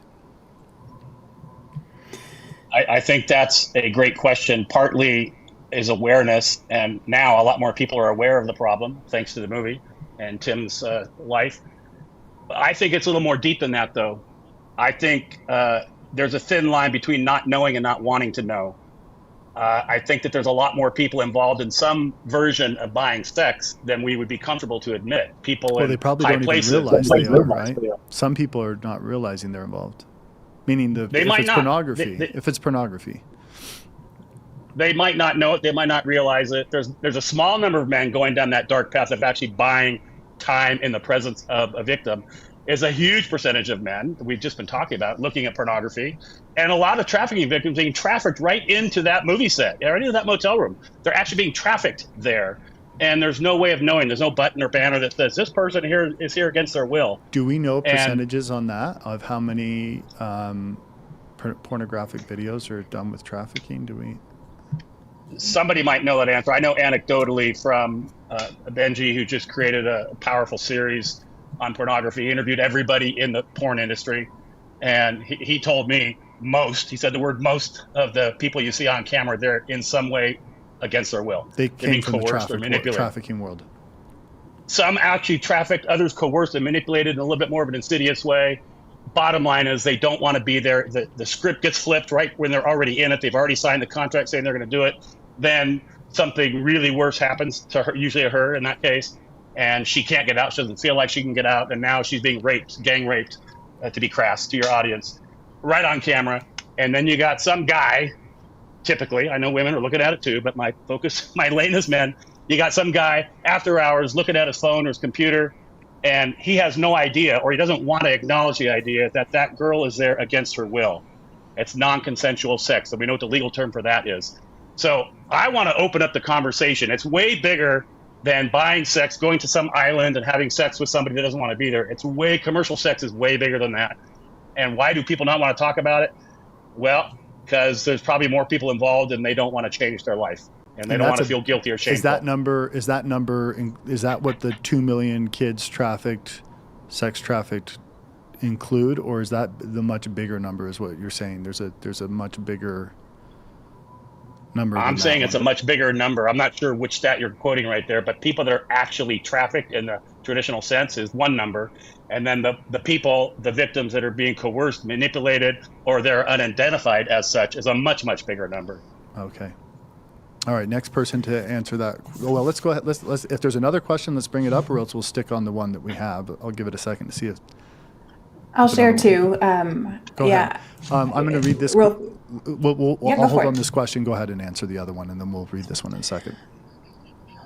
I think that's a great question. Partly is awareness, and now a lot more people are aware of the problem thanks to the movie and Tim's life. I think it's a little more deep than that, though. I think there's a thin line between not knowing and not wanting to know. I think that there's a lot more people involved in some version of buying sex than we would be comfortable to admit. People in they probably high don't places even realize they are, right? Some people are not realizing they're involved. Meaning if it's pornography. They might not know it. They might not realize it. There's a small number of men going down that dark path of actually buying time in the presence of a victim. Is a huge percentage of men that we've just been talking about looking at pornography, and a lot of trafficking victims being trafficked right into that movie set, right into that motel room. They're actually being trafficked there, and there's no way of knowing. There's no button or banner that says this person here is here against their will. Do we know percentages on that of how many pornographic videos are done with trafficking? Do we? Somebody might know that answer. I know anecdotally from Benji, who just created a powerful series on pornography. He interviewed everybody in the porn industry, and he told me he said the word most of the people you see on camera, they're in some way against their will. They came from the trafficking world. Some actually trafficked, others coerced and manipulated in a little bit more of an insidious way. Bottom line is they don't want to be there. The script gets flipped right when they're already in it. They've already signed the contract saying they're going to do it. Then something really worse happens to her, usually her in that case, and she can't get out. She doesn't feel like she can get out, and now she's being raped, gang raped, to be crass to your audience, right on camera. And then you got some guy, typically, I know women are looking at it too, but my lane is men. You got some guy after hours looking at his phone or his computer, and he has no idea, or he doesn't want to acknowledge the idea that that girl is there against her will. It's non-consensual sex, and we know what the legal term for that is. So I want to open up the conversation. It's way bigger than buying sex, going to some island and having sex with somebody that doesn't want to be there. Commercial sex is way bigger than that. And why do people not want to talk about it? Well, because there's probably more people involved and they don't want to change their life. And they don't want to feel guilty or shameful. Is that what the 2 million kids sex trafficked include? Or is that the much bigger number is what you're saying? There's a much bigger number. I'm saying it's a much bigger number. I'm not sure which stat you're quoting right there, but people that are actually trafficked in the traditional sense is one number. And then the victims that are being coerced, manipulated, or they're unidentified as such is a much, much bigger number. Okay. All right. Next person to answer that. Well, let's go ahead. Let's if there's another question, let's bring it up, or else we'll stick on the one that we have. I'll give it a second to see it. I'll share too. Go ahead. I'm going to read this. I'll hold on this question. Go ahead and answer the other one, and then we'll read this one in a second.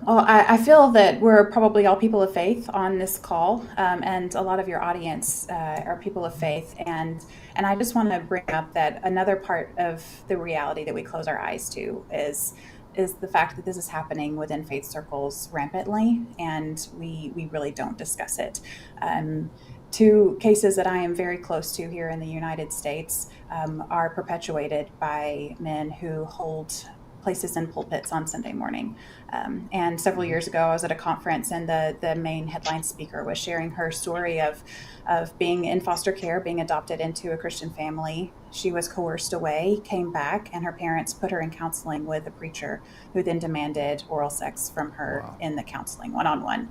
Well, I feel that we're probably all people of faith on this call, and a lot of your audience are people of faith. And I just want to bring up that another part of the reality that we close our eyes to is the fact that this is happening within faith circles rampantly, and we really don't discuss it. Two cases that I am very close to here in the United States are perpetuated by men who hold places in pulpits on Sunday morning. And several years ago, I was at a conference, and the main headline speaker was sharing her story of being in foster care, being adopted into a Christian family. She was coerced away, came back, and her parents put her in counseling with a preacher who then demanded oral sex from her in the counseling, one-on-one.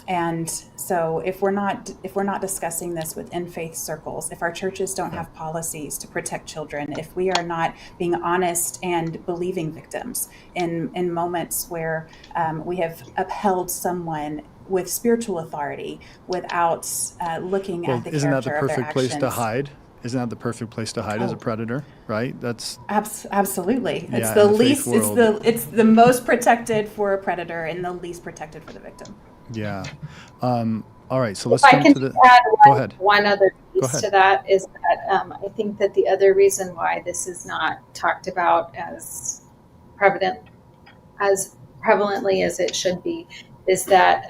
And so if we're not discussing this within faith circles, if our churches don't have policies to protect children, if we are not being honest and believing victims in moments where we have upheld someone with spiritual authority without looking at the isn't that character the of their perfect place actions. to hide? isn't that the perfect place to hide as a predator, right? That's absolutely. It's yeah, the in the least. faith It's world. the most protected for a predator and the least protected for the victim. Yeah. All right. So let's If I jump can to the. add Go ahead. one other Go piece ahead. to that is that I think that the other reason why this is not talked about as prevalently as it should be is that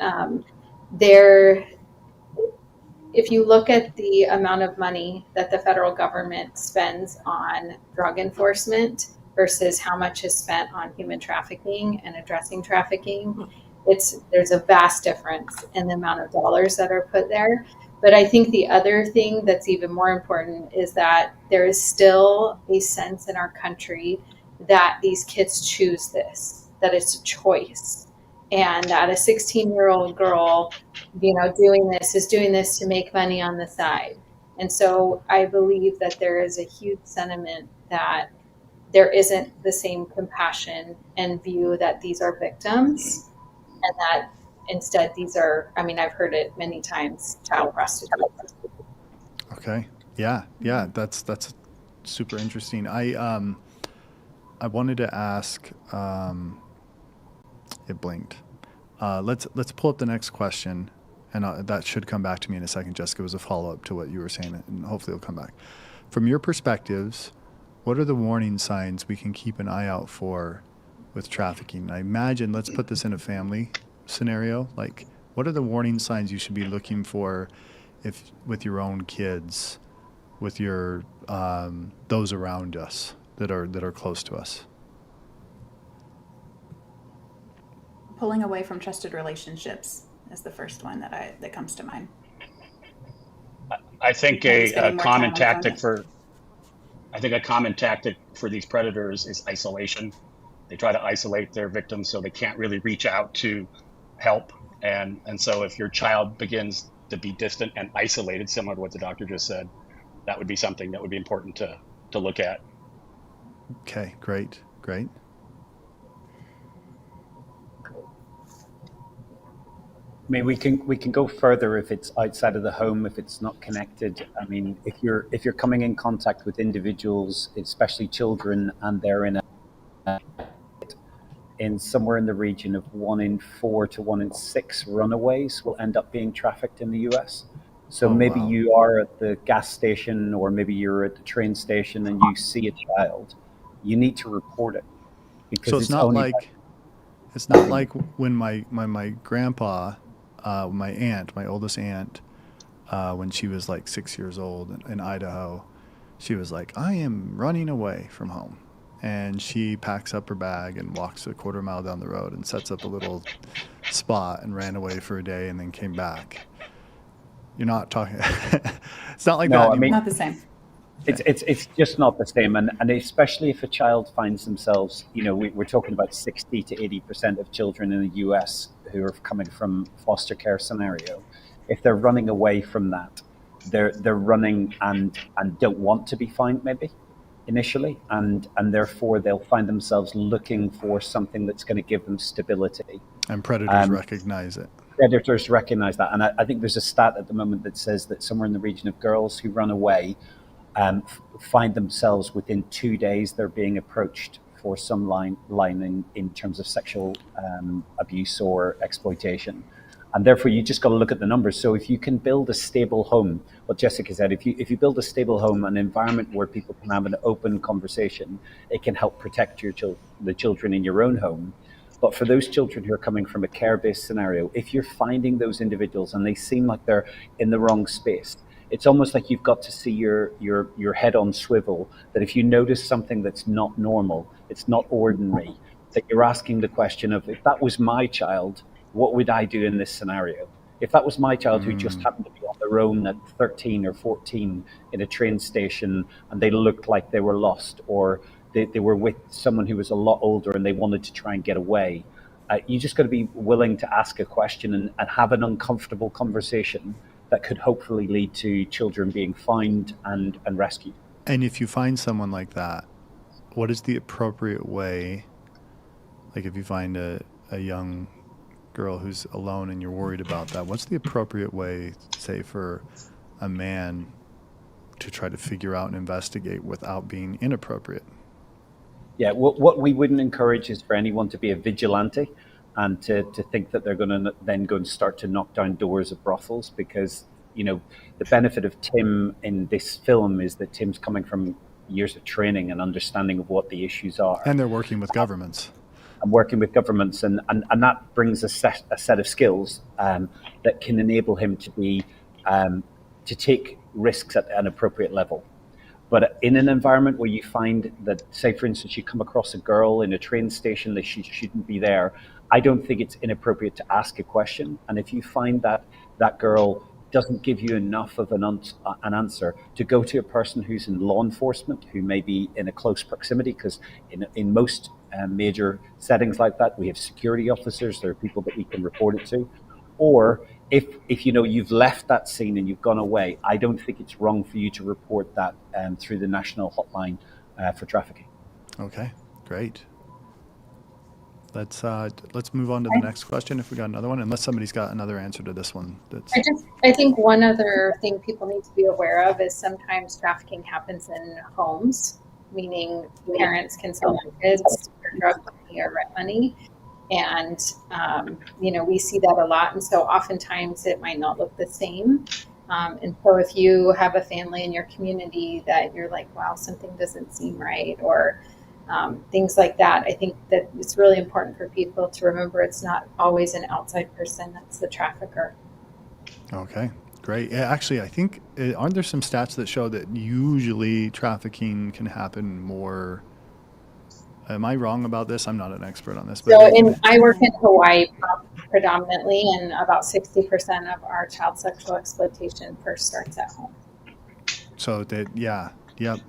if you look at the amount of money that the federal government spends on drug enforcement versus how much is spent on human trafficking and addressing trafficking, there's a vast difference in the amount of dollars that are put there. But I think the other thing that's even more important is that there is still a sense in our country that these kids choose this, that it's a choice. And that a 16-year-old girl, doing this to make money on the side. And so I believe that there is a huge sentiment that there isn't the same compassion and view that these are victims, and that instead these are, I've heard it many times, child prostitutes. Okay. Yeah. That's super interesting. I wanted to ask. It blinked. Let's pull up the next question, and that should come back to me in a second. Jessica, was a follow up to what you were saying, and hopefully it'll come back. From your perspectives, what are the warning signs we can keep an eye out for with trafficking? I imagine, let's put this in a family scenario. Like, what are the warning signs you should be looking for if with your own kids, with your those around us that are close to us? Pulling away from trusted relationships is the first one that comes to mind. I think a common tactic for these predators is isolation. They try to isolate their victims so they can't really reach out to help. And so if your child begins to be distant and isolated, similar to what the doctor just said, that would be something that would be important to look at. Okay, great. I mean, we can go further if it's outside of the home, if it's not connected. I mean, if you're coming in contact with individuals, especially children, and they're in somewhere in the region of 1 in 4 to 1 in 6 runaways will end up being trafficked in the US. So maybe you are at the gas station, or maybe you're at the train station, and you see a child. You need to report it, because So it's not like when my grandpa, my oldest aunt, when she was like 6 years old in Idaho, she was like, I am running away from home. And she packs up her bag and walks a quarter mile down the road and sets up a little spot and ran away for a day and then came back. You're not talking. It's not like that. I mean, not the same. It's just not the same, and especially if a child finds themselves, we're talking about 60 to 80% of children in the US who are coming from foster care scenario. If they're running away from that, they're running and don't want to be found maybe initially, and therefore they'll find themselves looking for something that's going to give them stability. And predators recognize it. Predators recognize that, and I think there's a stat at the moment that says that somewhere in the region of girls who run away find themselves within 2 days they're being approached for some line in terms of sexual abuse or exploitation. And therefore you just got to look at the numbers. So if you can build a stable home, what Jessica said, if you build a stable home, an environment where people can have an open conversation, it can help protect the children in your own home. But for those children who are coming from a care-based scenario, if you're finding those individuals and they seem like they're in the wrong space, it's almost like you've got to see your head on swivel, that if you notice something that's not normal, it's not ordinary, that you're asking the question of, if that was my child, what would I do in this scenario? If that was my child who just happened to be on their own at 13 or 14 in a train station and they looked like they were lost, or they were with someone who was a lot older and they wanted to try and get away, you just got to be willing to ask a question and have an uncomfortable conversation that could hopefully lead to children being found and rescued. And if you find someone like that, what is the appropriate way? Like if you find a young girl who's alone and you're worried about that, what's the appropriate way, say, for a man to try to figure out and investigate without being inappropriate. Yeah, what we wouldn't encourage is for anyone to be a vigilante and to think that they're going to then go and start to knock down doors of brothels, because, you know, the benefit of Tim in this film is that Tim's coming from years of training and understanding of what the issues are. And they're working with governments. And working with governments, and that brings a set of skills that can enable him to be to take risks at an appropriate level. But in an environment where you find that, say, for instance, you come across a girl in a train station that she shouldn't be there, I don't think it's inappropriate to ask a question. And if you find that that girl doesn't give you enough of an answer, to go to a person who's in law enforcement, who may be in a close proximity, because in most major settings like that, we have security officers, there are people that we can report it to. Or if you know you've left that scene and you've gone away, I don't think it's wrong for you to report that through the national hotline for trafficking. Okay, great. Let's move on to the next question if we got another one, unless somebody's got another answer to this one. I think one other thing people need to be aware of is sometimes trafficking happens in homes, meaning parents can sell their kids for drug money or rent money. And, you know, we see that a lot. And so oftentimes it might not look the same. And so if you have a family in your community that you're like, wow, something doesn't seem right, or things like that, I think that it's really important for people to remember it's not always an outside person that's the trafficker. Okay, great. Yeah, actually, I think, aren't there some stats that show that usually trafficking can happen more? Am I wrong about this? I'm not an expert on this. But so I work in Hawaii predominantly, and about 60% of our child sexual exploitation first starts at home. So that, yeah, yep.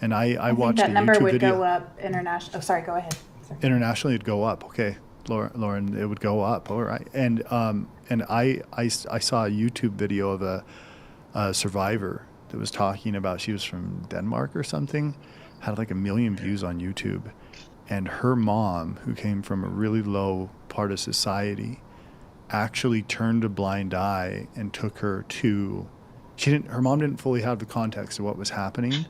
And I watched that a number YouTube would video. go up international. Oh, sorry, go ahead. Sorry. Internationally, it'd go up. Okay, Lauren, it would go up. All right. And I saw a YouTube video of a survivor that was talking about, she was from Denmark or something, had like 1 million views on YouTube. And her mom, who came from a really low part of society, actually turned a blind eye and took her to, her mom didn't fully have the context of what was happening,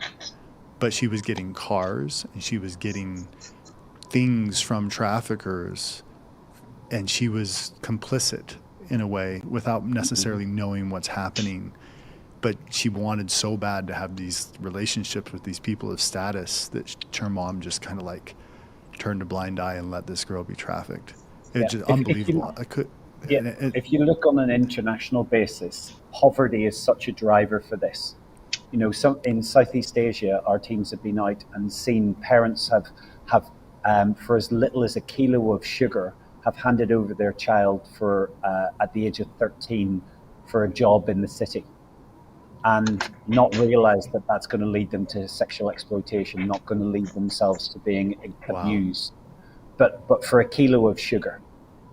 but she was getting cars and she was getting things from traffickers, and she was complicit in a way without necessarily knowing what's happening. But she wanted so bad to have these relationships with these people of status that her mom just kind of like turned a blind eye and let this girl be trafficked. It's just unbelievable. If you look on an international basis, poverty is such a driver for this. You know, in Southeast Asia, our teams have been out and seen parents have for as little as 1 kilo of sugar, have handed over their child for at the age of 13 for a job in the city, and not realize that that's going to lead them to sexual exploitation, not going to lead themselves to being abused, but for 1 kilo of sugar.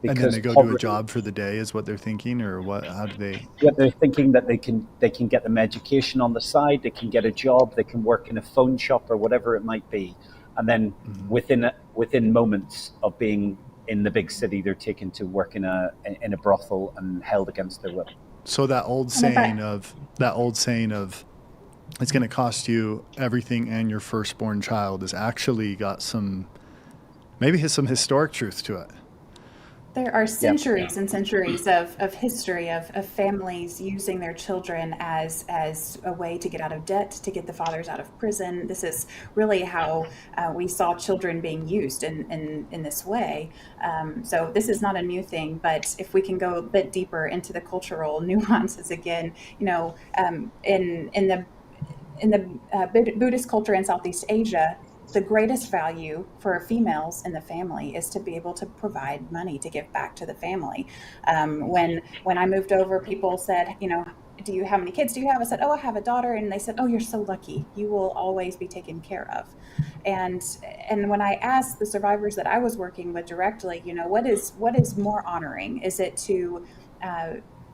And then they go to a job for the day is what they're thinking, or what? How do they? Yeah, they're thinking that they can get them education on the side, they can get a job, they can work in a phone shop or whatever it might be, and then within moments of being in the big city, they're taken to work in a brothel and held against their will. So that old saying of it's going to cost you everything and your firstborn child has actually got some historic truth to it. There are centuries and centuries of history of families using their children as a way to get out of debt, to get the fathers out of prison. This is really how we saw children being used in this way. So this is not a new thing, but if we can go a bit deeper into the cultural nuances again, you know, in the Buddhist culture in Southeast Asia, the greatest value for females in the family is to be able to provide money to give back to the family. When I moved over, people said, you know, how many kids do you have? I said, oh, I have a daughter. And they said, oh, you're so lucky. You will always be taken care of. And when I asked the survivors that I was working with directly, you know, what is more honoring? Is it to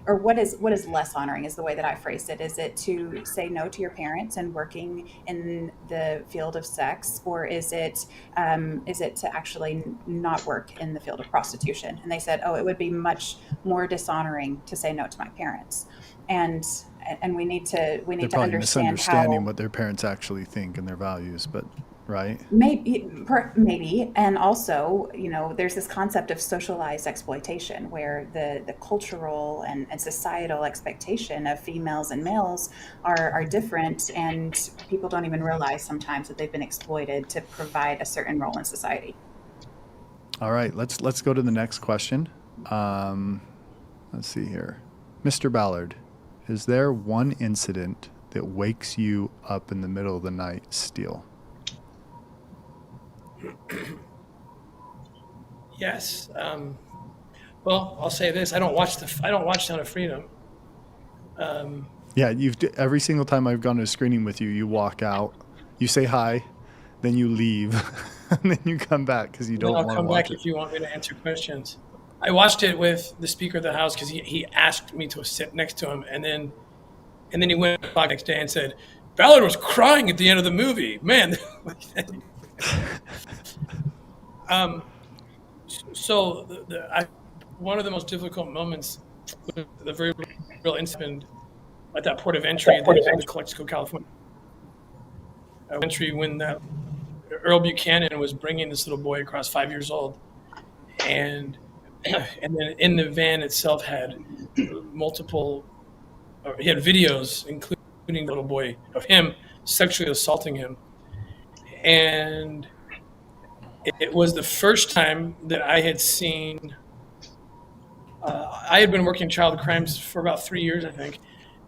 or what is less honoring is the way that I phrased it. Is it to say no to your parents and working in the field of sex, or is it to actually not work in the field of prostitution? And they said, oh, it would be much more dishonoring to say no to my parents. And we need to understand misunderstanding what their parents actually think and their values, but right? Maybe. And also, there's this concept of socialized exploitation where the cultural and societal expectation of females and males are different, and people don't even realize sometimes that they've been exploited to provide a certain role in society. All right, let's go to the next question. Let's see here. Mr. Ballard, is there one incident that wakes you up in the middle of the night still? Yes. Well, I'll say this: I don't watch Sound of Freedom. Yeah, every single time I've gone to a screening with you, you walk out, you say hi, then you leave, and then you come back because you don't want to watch it. I'll come back if you want me to answer questions. I watched it with the Speaker of the House because he asked me to sit next to him, and then he went back next day and said, Ballard was crying at the end of the movie. Man. So one of the most difficult moments was the very real incident at that port of entry in Calexico, California. Entry when Earl Buchanan was bringing this little boy across 5 years old, and then in the van itself had he had videos, including the little boy, of him sexually assaulting him. And it was the first time that I had seen, I had been working child crimes for about 3 years, I think,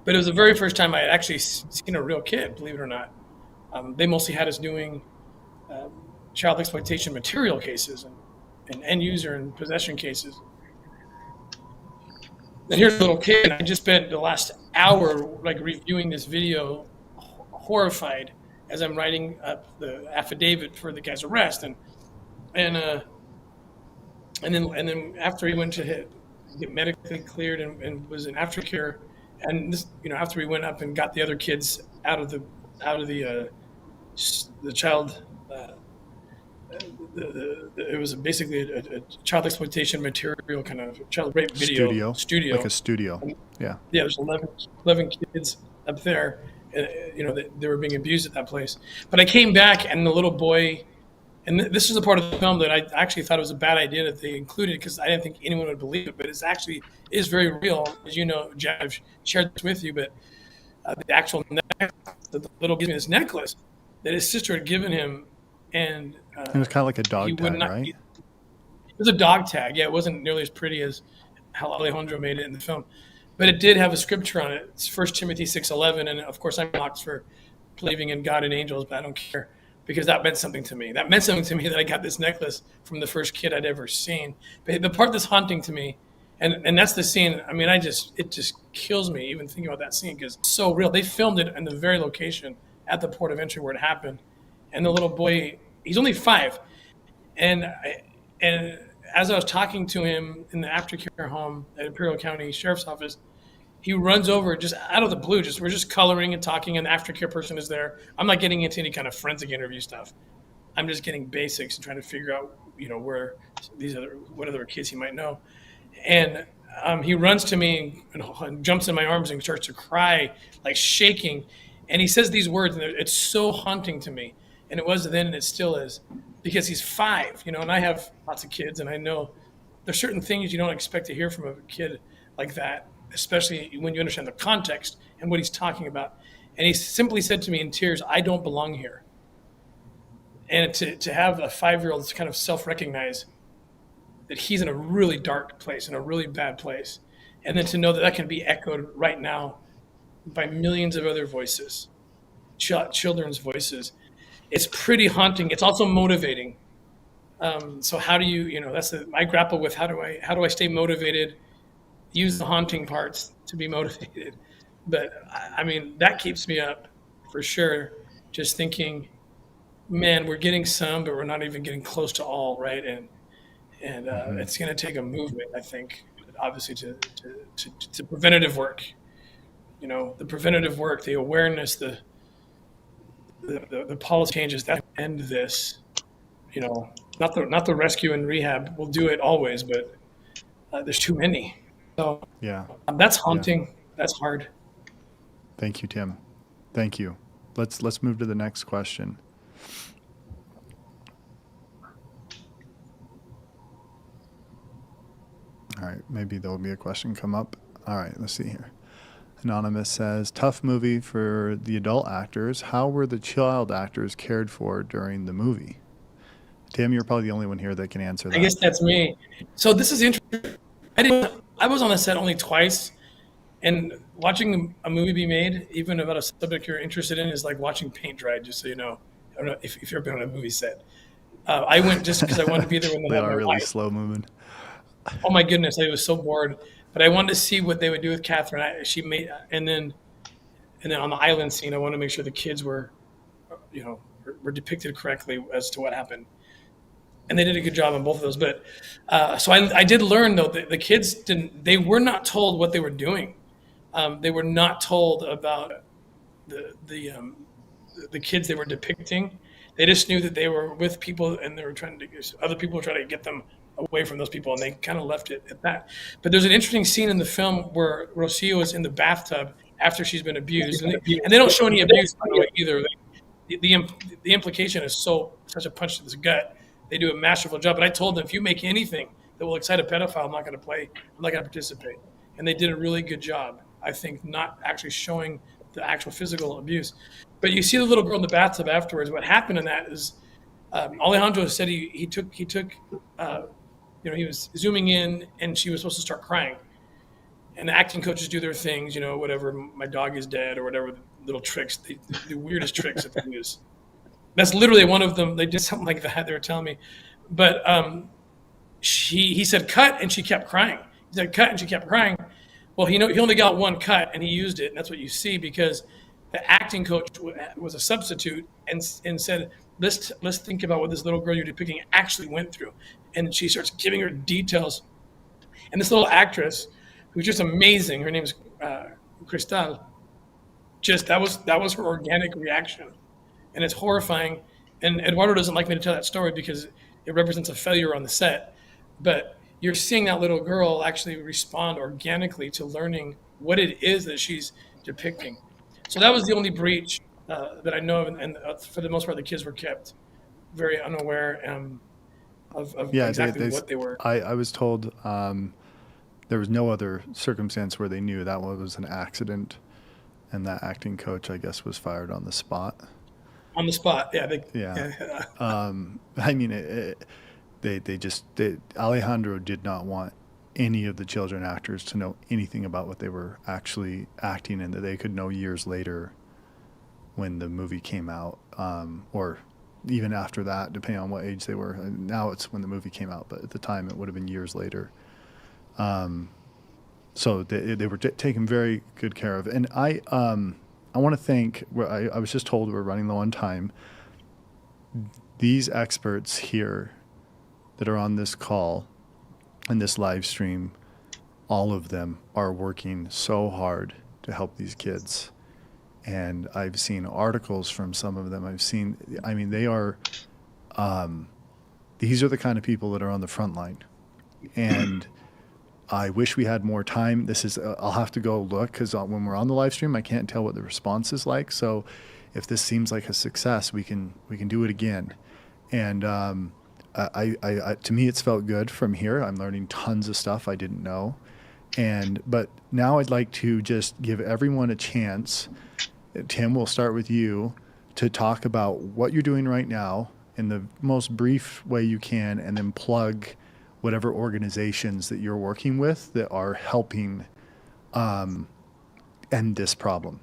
but it was the very first time I had actually seen a real kid, believe it or not. They mostly had us doing child exploitation material cases and end user and possession cases. And here's a little kid, and I just spent the last hour reviewing this video, horrified, as I'm writing up the affidavit for the guy's arrest, and then after he went to get medically cleared and was in aftercare, and this, after we went up and got the other kids out of the child, it was basically a child exploitation material kind of child rape video studio, like a studio. Yeah. Yeah, there's 11 kids up there. They were being abused at that place. But I came back, and the little boy, and this is a part of the film that I actually thought it was a bad idea that they included because I didn't think anyone would believe it. But it is very real, as you know, Jeff. I've shared this with you. But the actual necklace, the little gives me this necklace that his sister had given him, and it was kind of like a dog tag, right? It was a dog tag. Yeah, it wasn't nearly as pretty as how Alejandro made it in the film. But it did have a scripture on it. It's 1 Timothy 6:11, and of course I'm locked for believing in God and angels, but I don't care because that meant something to me. That meant something to me that I got this necklace from the first kid I'd ever seen. But the part that's haunting to me, and that's the scene. I mean, it just kills me even thinking about that scene because it's so real. They filmed it in the very location at the port of entry where it happened, and the little boy, he's only 5, and as I was talking to him in the aftercare home at Imperial County Sheriff's Office, he runs over just out of the blue. We're just coloring and talking, and the aftercare person is there. I'm not getting into any kind of forensic interview stuff. I'm just getting basics and trying to figure out, where what other kids he might know. And he runs to me and jumps in my arms and starts to cry, like shaking. And he says these words, and it's so haunting to me. And it was then, and it still is, because he's 5, and I have lots of kids, and I know there's certain things you don't expect to hear from a kid like that, especially when you understand the context and what he's talking about. And he simply said to me in tears, I don't belong here. And to have a 5-year-old kind of self-recognize that he's in a really dark place, in a really bad place, and then to know that can be echoed right now by millions of other voices, children's voices, it's pretty haunting. It's also motivating. So how do you, I grapple with how do I stay motivated, use the haunting parts to be motivated. But I mean, that keeps me up for sure. Just thinking, man, we're getting some, but we're not even getting close to all, right? And it's going to take a movement, I think, obviously to preventative work. The preventative work, the awareness, the policy changes that end this. Not the rescue and rehab. We'll do it always, but there's too many. So yeah, that's haunting. Yeah. That's hard. Thank you, Tim. Thank you. Let's move to the next question. All right, maybe there'll be a question come up. All right, let's see here. Anonymous says, tough movie for the adult actors. How were the child actors cared for during the movie? Tim, you're probably the only one here that can answer that. I guess that's me. So this is interesting. I was on the set only twice, and watching a movie be made, even about a subject you're interested in, is like watching paint dry, just so you know. I don't know if you've ever been on a movie set. I went just because I wanted to be there when they are really slow moving. Oh my goodness, I was so bored. But I wanted to see what they would do with Catherine. And then on the island scene, I wanted to make sure the kids were depicted correctly as to what happened. And they did a good job on both of those. But so I did learn though that the kids they were not told what they were doing. They were not told about the kids they were depicting. They just knew that they were with people and other people were trying to get them away from those people, and they kind of left it at that. But there's an interesting scene in the film where Rocio is in the bathtub after she's been abused, and they don't show any abuse by the way either. The implication is such a punch to the gut. They do a masterful job. But I told them, if you make anything that will excite a pedophile, I'm not going to play. I'm not going to participate. And they did a really good job, I think, not actually showing the actual physical abuse. But you see the little girl in the bathtub afterwards. What happened in that is Alejandro said he took. He was zooming in, and she was supposed to start crying. And the acting coaches do their things, whatever, my dog is dead or whatever, little tricks, the weirdest tricks that they use. That's literally one of them. They did something like that, they were telling me. But he said cut, and she kept crying. He said cut, and she kept crying. Well, he only got one cut, and he used it, and that's what you see, because the acting coach was a substitute and said, let's think about what this little girl you're depicting actually went through. And she starts giving her details. And this little actress, who's just amazing, her name's Cristal, that was her organic reaction. And it's horrifying. And Eduardo doesn't like me to tell that story because it represents a failure on the set. But you're seeing that little girl actually respond organically to learning what it is that she's depicting. So that was the only breach that I know of. And for the most part, the kids were kept very unaware of exactly what they were. I was told there was no other circumstance where they knew that was an accident, and that acting coach, I guess, was fired on the spot. On the spot, yeah. I mean, Alejandro did not want any of the children actors to know anything about what they were actually acting in, that they could know years later when the movie came out, or even after that, depending on what age they were. Now it's when the movie came out, but at the time it would have been years later. So they were taken very good care of. And I want to thank, I was just told we're running low on time. These experts here that are on this call and this live stream, all of them are working so hard to help these kids. And I've seen articles from some of them. They are, these are the kind of people that are on the front line. And I wish we had more time. I'll have to go look, because when we're on the live stream, I can't tell what the response is like. So if this seems like a success, we can do it again. And to me, it's felt good from here. I'm learning tons of stuff I didn't know. But now I'd like to just give everyone a chance. Tim, we'll start with you to talk about what you're doing right now in the most brief way you can, and then plug whatever organizations that you're working with that are helping end this problem.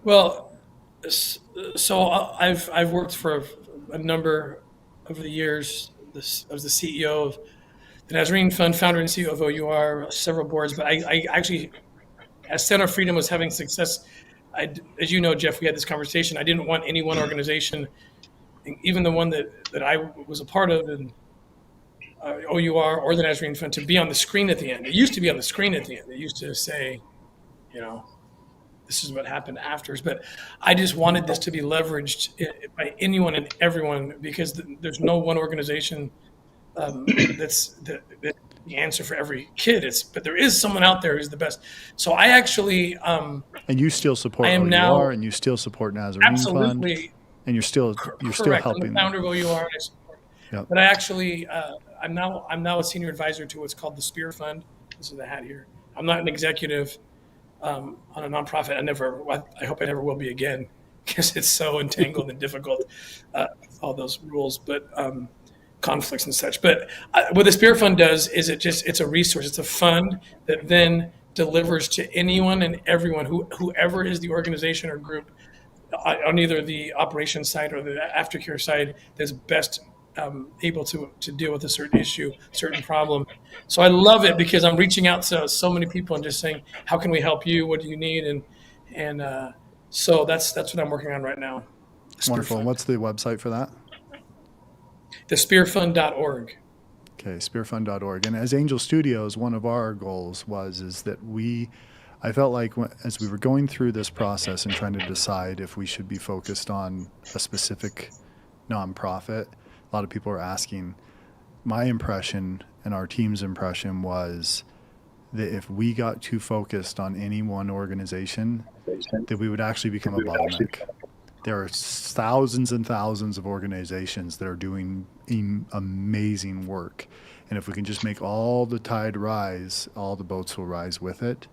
Well, so I've worked for a number over the years. I was the CEO of the Nazarene Fund, founder and CEO of OUR, several boards, but I actually, as Center of Freedom was having success, as you know, Jeff, we had this conversation. I didn't want any one organization, even the one that I was a part of, and OUR or the Nazarene Fund to be on the screen at the end. It used to be on the screen at the end. It used to say, this is what happened afterwards. But I just wanted this to be leveraged by anyone and everyone, because there's no one organization that's the answer for every kid. But there is someone out there who's the best. So I actually and you still support OUR, now, and you still support Nazarene Fund, and you're still correct. helping. I'm the founder of OUR, and I support. Yep. But I actually I'm now a senior advisor to what's called the Spear Fund. This is the hat here. I'm not an executive on a nonprofit. I hope I never will be again, because it's so entangled and difficult, all those rules, but conflicts and such. But what the Spear Fund does is it's a resource. It's a fund that then delivers to anyone and everyone, whoever is the organization or group on either the operations side or the aftercare side that's best able to deal with a certain issue, certain problem. So I love it, because I'm reaching out to so many people and just saying, how can we help you? What do you need? And so that's what I'm working on right now. Wonderful. What's the website for that? thespearfund.org. Okay, spearfund.org. And as Angel Studios, one of our goals is that I felt like as we were going through this process and trying to decide if we should be focused on a specific nonprofit, a lot of people are asking. My impression and our team's impression was that if we got too focused on any one organization, that we would actually become a bottleneck. There are thousands and thousands of organizations that are doing amazing work. And if we can just make all the tide rise, all the boats will rise with it,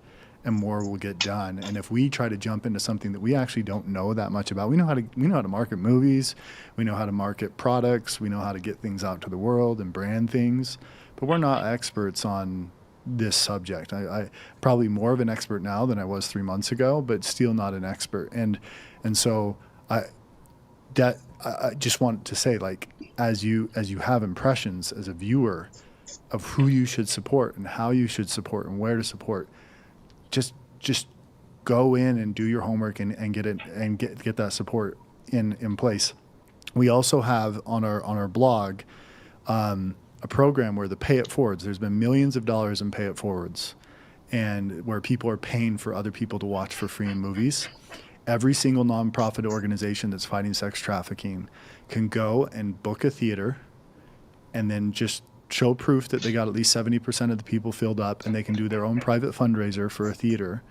and more will get done. And if we try to jump into something that we actually don't know that much about, we know how to market movies, we know how to market products, we know how to get things out to the world and brand things, but we're not experts on this subject. I probably more of an expert now than I was 3 months ago, but still not an expert. And so I just want to say, like, as you have impressions as a viewer of who you should support and how you should support and where to support, just go in and do your homework and get it and get that support in place. We also have on our blog a program where the pay it forwards. There's been millions of dollars in pay it forwards, and where people are paying for other people to watch for free movies. Every single nonprofit organization that's fighting sex trafficking can go and book a theater and then just show proof that they got at least 70% of the people filled up, and they can do their own private fundraiser for a theater.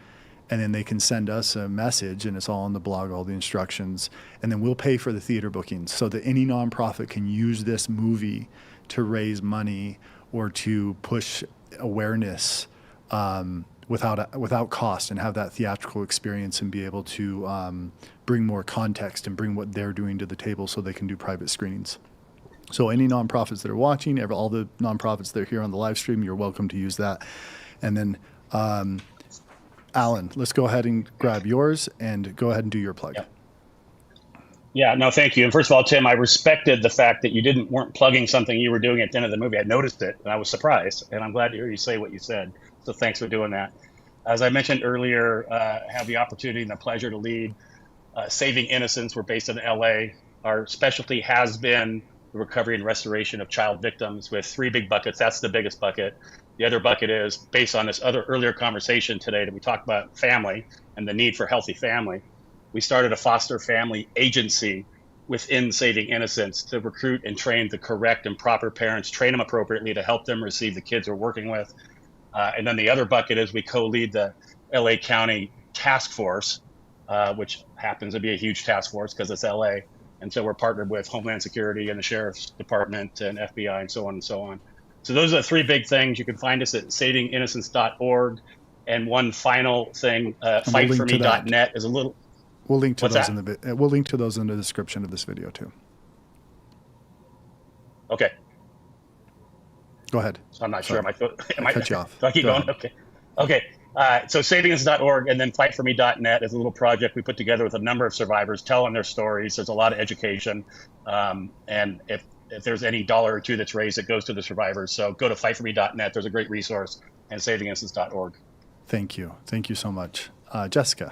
And then they can send us a message, and it's all on the blog, all the instructions. And then we'll pay for the theater bookings so that any nonprofit can use this movie to raise money or to push awareness without cost, and have that theatrical experience and be able to bring more context and bring what they're doing to the table so they can do private screenings. So any nonprofits that are watching, all the nonprofits that are here on the live stream, you're welcome to use that. And then, Alan, let's go ahead and grab yours and go ahead and do your plug. Yeah, no, thank you. And first of all, Tim, I respected the fact that you weren't plugging something you were doing at the end of the movie. I noticed it, and I was surprised, and I'm glad to hear you say what you said. So thanks for doing that. As I mentioned earlier, have the opportunity and the pleasure to lead Saving Innocence. We're based in LA. Our specialty has been the recovery and restoration of child victims with 3 big buckets. That's the biggest bucket. The other bucket is based on this earlier conversation today that we talked about family and the need for healthy family. We started a foster family agency within Saving Innocence to recruit and train the correct and proper parents, train them appropriately to help them receive the kids we're working with. And then the other bucket is we co-lead the LA County Task Force, which happens to be a huge task force because it's LA. And so we're partnered with Homeland Security and the Sheriff's Department and FBI and so on and so on. So those are the 3 big things. You can find us at savinginnocence.org. And one final thing, fightforme.net is a little... We'll link to those we'll link to those in the description of this video too. Okay. Go ahead. So I'm not sure. Am I cut you off? Do I keep going? Okay. So savinginnocence.org and then fightforme.net is a little project we put together with a number of survivors telling their stories. There's a lot of education. And if there's any dollar or two that's raised, it goes to the survivors. So go to fightforme.net. There's a great resource, and savinginnocence.org. Thank you. Thank you so much. Jessica.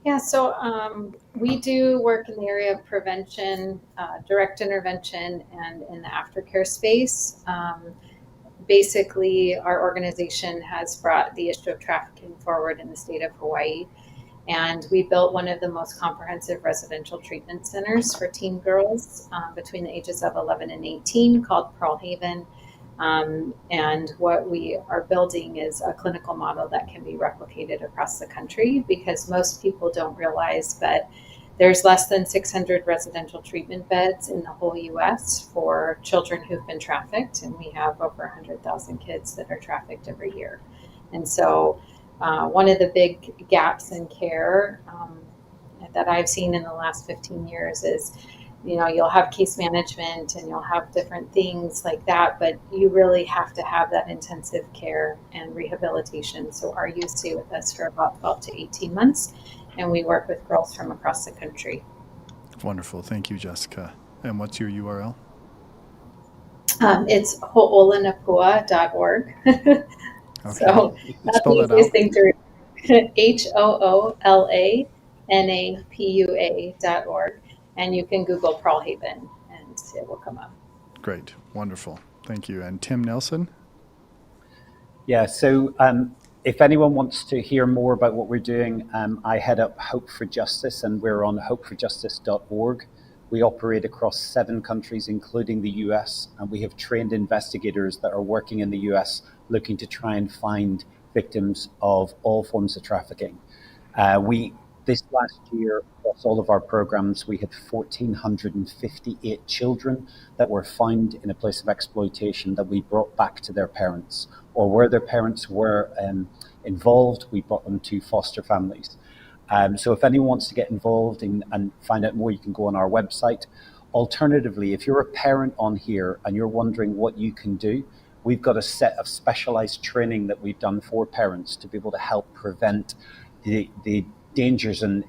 Yeah, so we do work in the area of prevention, direct intervention, and in the aftercare space. Basically, our organization has brought the issue of trafficking forward in the state of Hawaii. And we built one of the most comprehensive residential treatment centers for teen girls between the ages of 11 and 18 called Pearl Haven. And what we are building is a clinical model that can be replicated across the country, because most people don't realize that there's less than 600 residential treatment beds in the whole U.S. for children who've been trafficked, and we have over 100,000 kids that are trafficked every year. And so one of the big gaps in care that I've seen in the last 15 years is, you'll have case management and you'll have different things like that, but you really have to have that intensive care and rehabilitation. So our youth stay with us for about 12 to 18 months, and we work with girls from across the country. Wonderful. Thank you, Jessica. And what's your URL? It's hoolanapua.org. Okay. So that's the easiest thing to HOOLANAPUA.org. And you can Google Pearl Haven and it will come up. Great. Wonderful. Thank you. And Tim Nelson? Yeah, so if anyone wants to hear more about what we're doing, I head up Hope for Justice, and we're on hopeforjustice.org. We operate across 7 countries, including the US, and we have trained investigators that are working in the US looking to try and find victims of all forms of trafficking. This last year, across all of our programs, we had 1,458 children that were found in a place of exploitation that we brought back to their parents, or where their parents were involved, we brought them to foster families. So if anyone wants to get involved and find out more, you can go on our website. Alternatively, if you're a parent on here and you're wondering what you can do, we've got a set of specialized training that we've done for parents to be able to help prevent the dangers and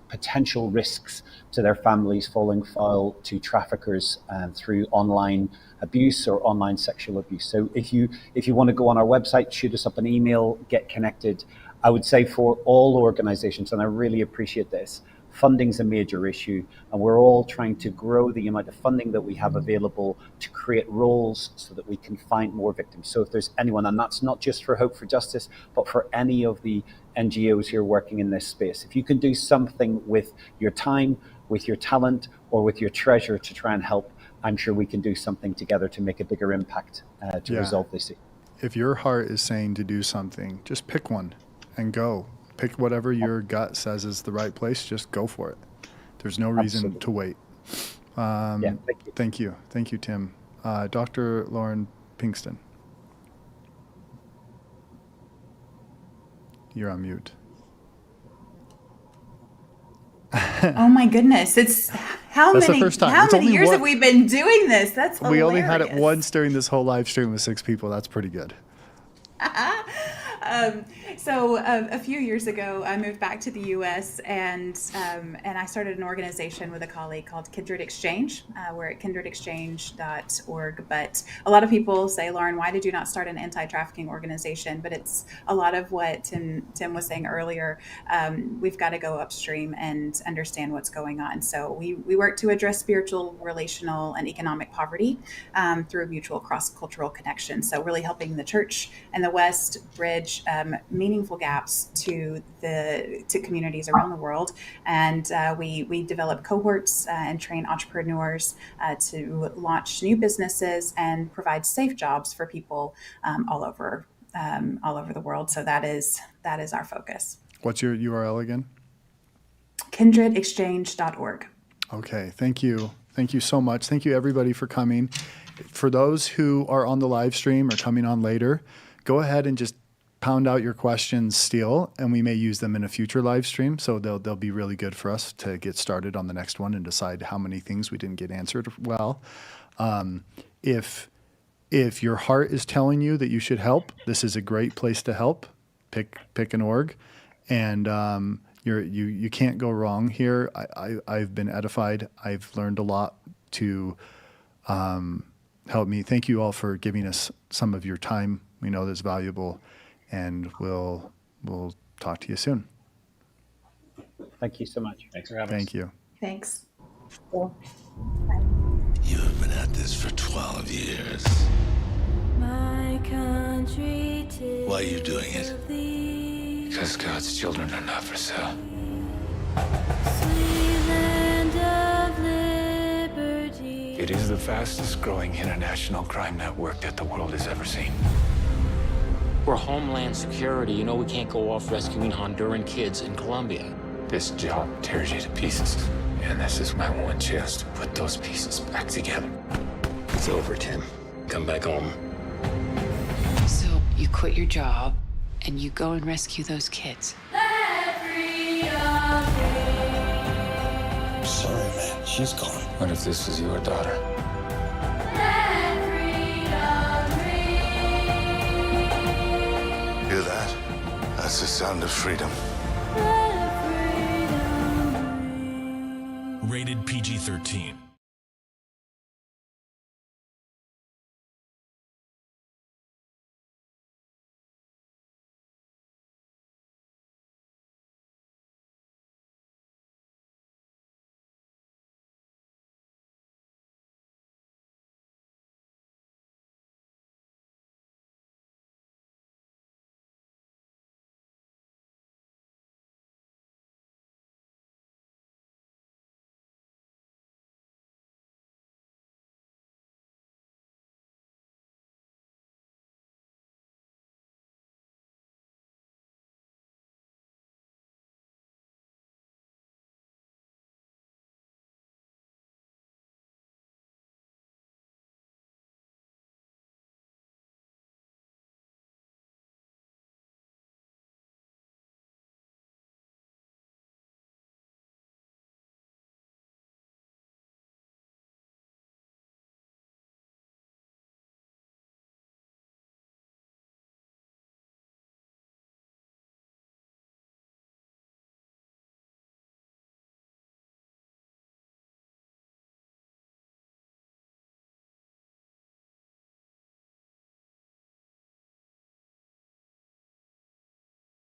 potential risks to their families falling foul to traffickers through online abuse or online sexual abuse. So if you want to go on our website, shoot us up an email, get connected. I would say for all organizations, and I really appreciate this, funding's a major issue, and we're all trying to grow the amount of funding that we have available to create roles so that we can find more victims. So if there's anyone, and that's not just for Hope for Justice, but for any of the NGOs who are working in this space, if you can do something with your time, with your talent, or with your treasure to try and help, I'm sure we can do something together to make a bigger impact to resolve this issue. If your heart is saying to do something, just pick one and go. Pick whatever your gut says is the right place. Just go for it. There's no reason to wait. Thank you. Thank you, Tim. Dr. Lauren Pinkston. You're on mute. Oh my goodness. It's how many years have we been doing this? That's hilarious. We only had it once during this whole live stream with 6 people. That's pretty good. So a few years ago, I moved back to the U.S. and I started an organization with a colleague called Kindred Exchange. We're at kindredexchange.org. But a lot of people say, Lauren, why did you not start an anti-trafficking organization? But it's a lot of what Tim was saying earlier. We've got to go upstream and understand what's going on. So we work to address spiritual, relational, and economic poverty through mutual cross-cultural connection. So really helping the church and the West bridge meaningful gaps to communities around the world, and we develop cohorts and train entrepreneurs to launch new businesses and provide safe jobs for people all over the world. So that is our focus. What's your URL again? kindredexchange.org. Okay, thank you so much. Thank you everybody for coming. For those who are on the live stream or coming on later, go ahead and just pound out your questions still, and we may use them in a future live stream. So they'll be really good for us to get started on the next one and decide how many things we didn't get answered well. If your heart is telling you that you should help, this is a great place to help. Pick an org, and you can't go wrong here. I've been edified. I've learned a lot to help me. Thank you all for giving us some of your time. We know that's valuable. And we'll talk to you soon. Thank you so much. Thanks for having us. Thank you. Thanks. Cool. You have been at this for 12 years. My country. Why are you doing it? Because God's children are not for sale. Sweet land of liberty. It is the fastest growing international crime network that the world has ever seen. We're Homeland Security. You know we can't go off rescuing Honduran kids in Colombia. This job tears you to pieces. And this is my one chance to put those pieces back together. It's over, Tim. Come back home. So you quit your job and you go and rescue those kids. I'm sorry, man. She's gone. What if this was your daughter? Hear that? That's the sound of freedom. Rated PG-13.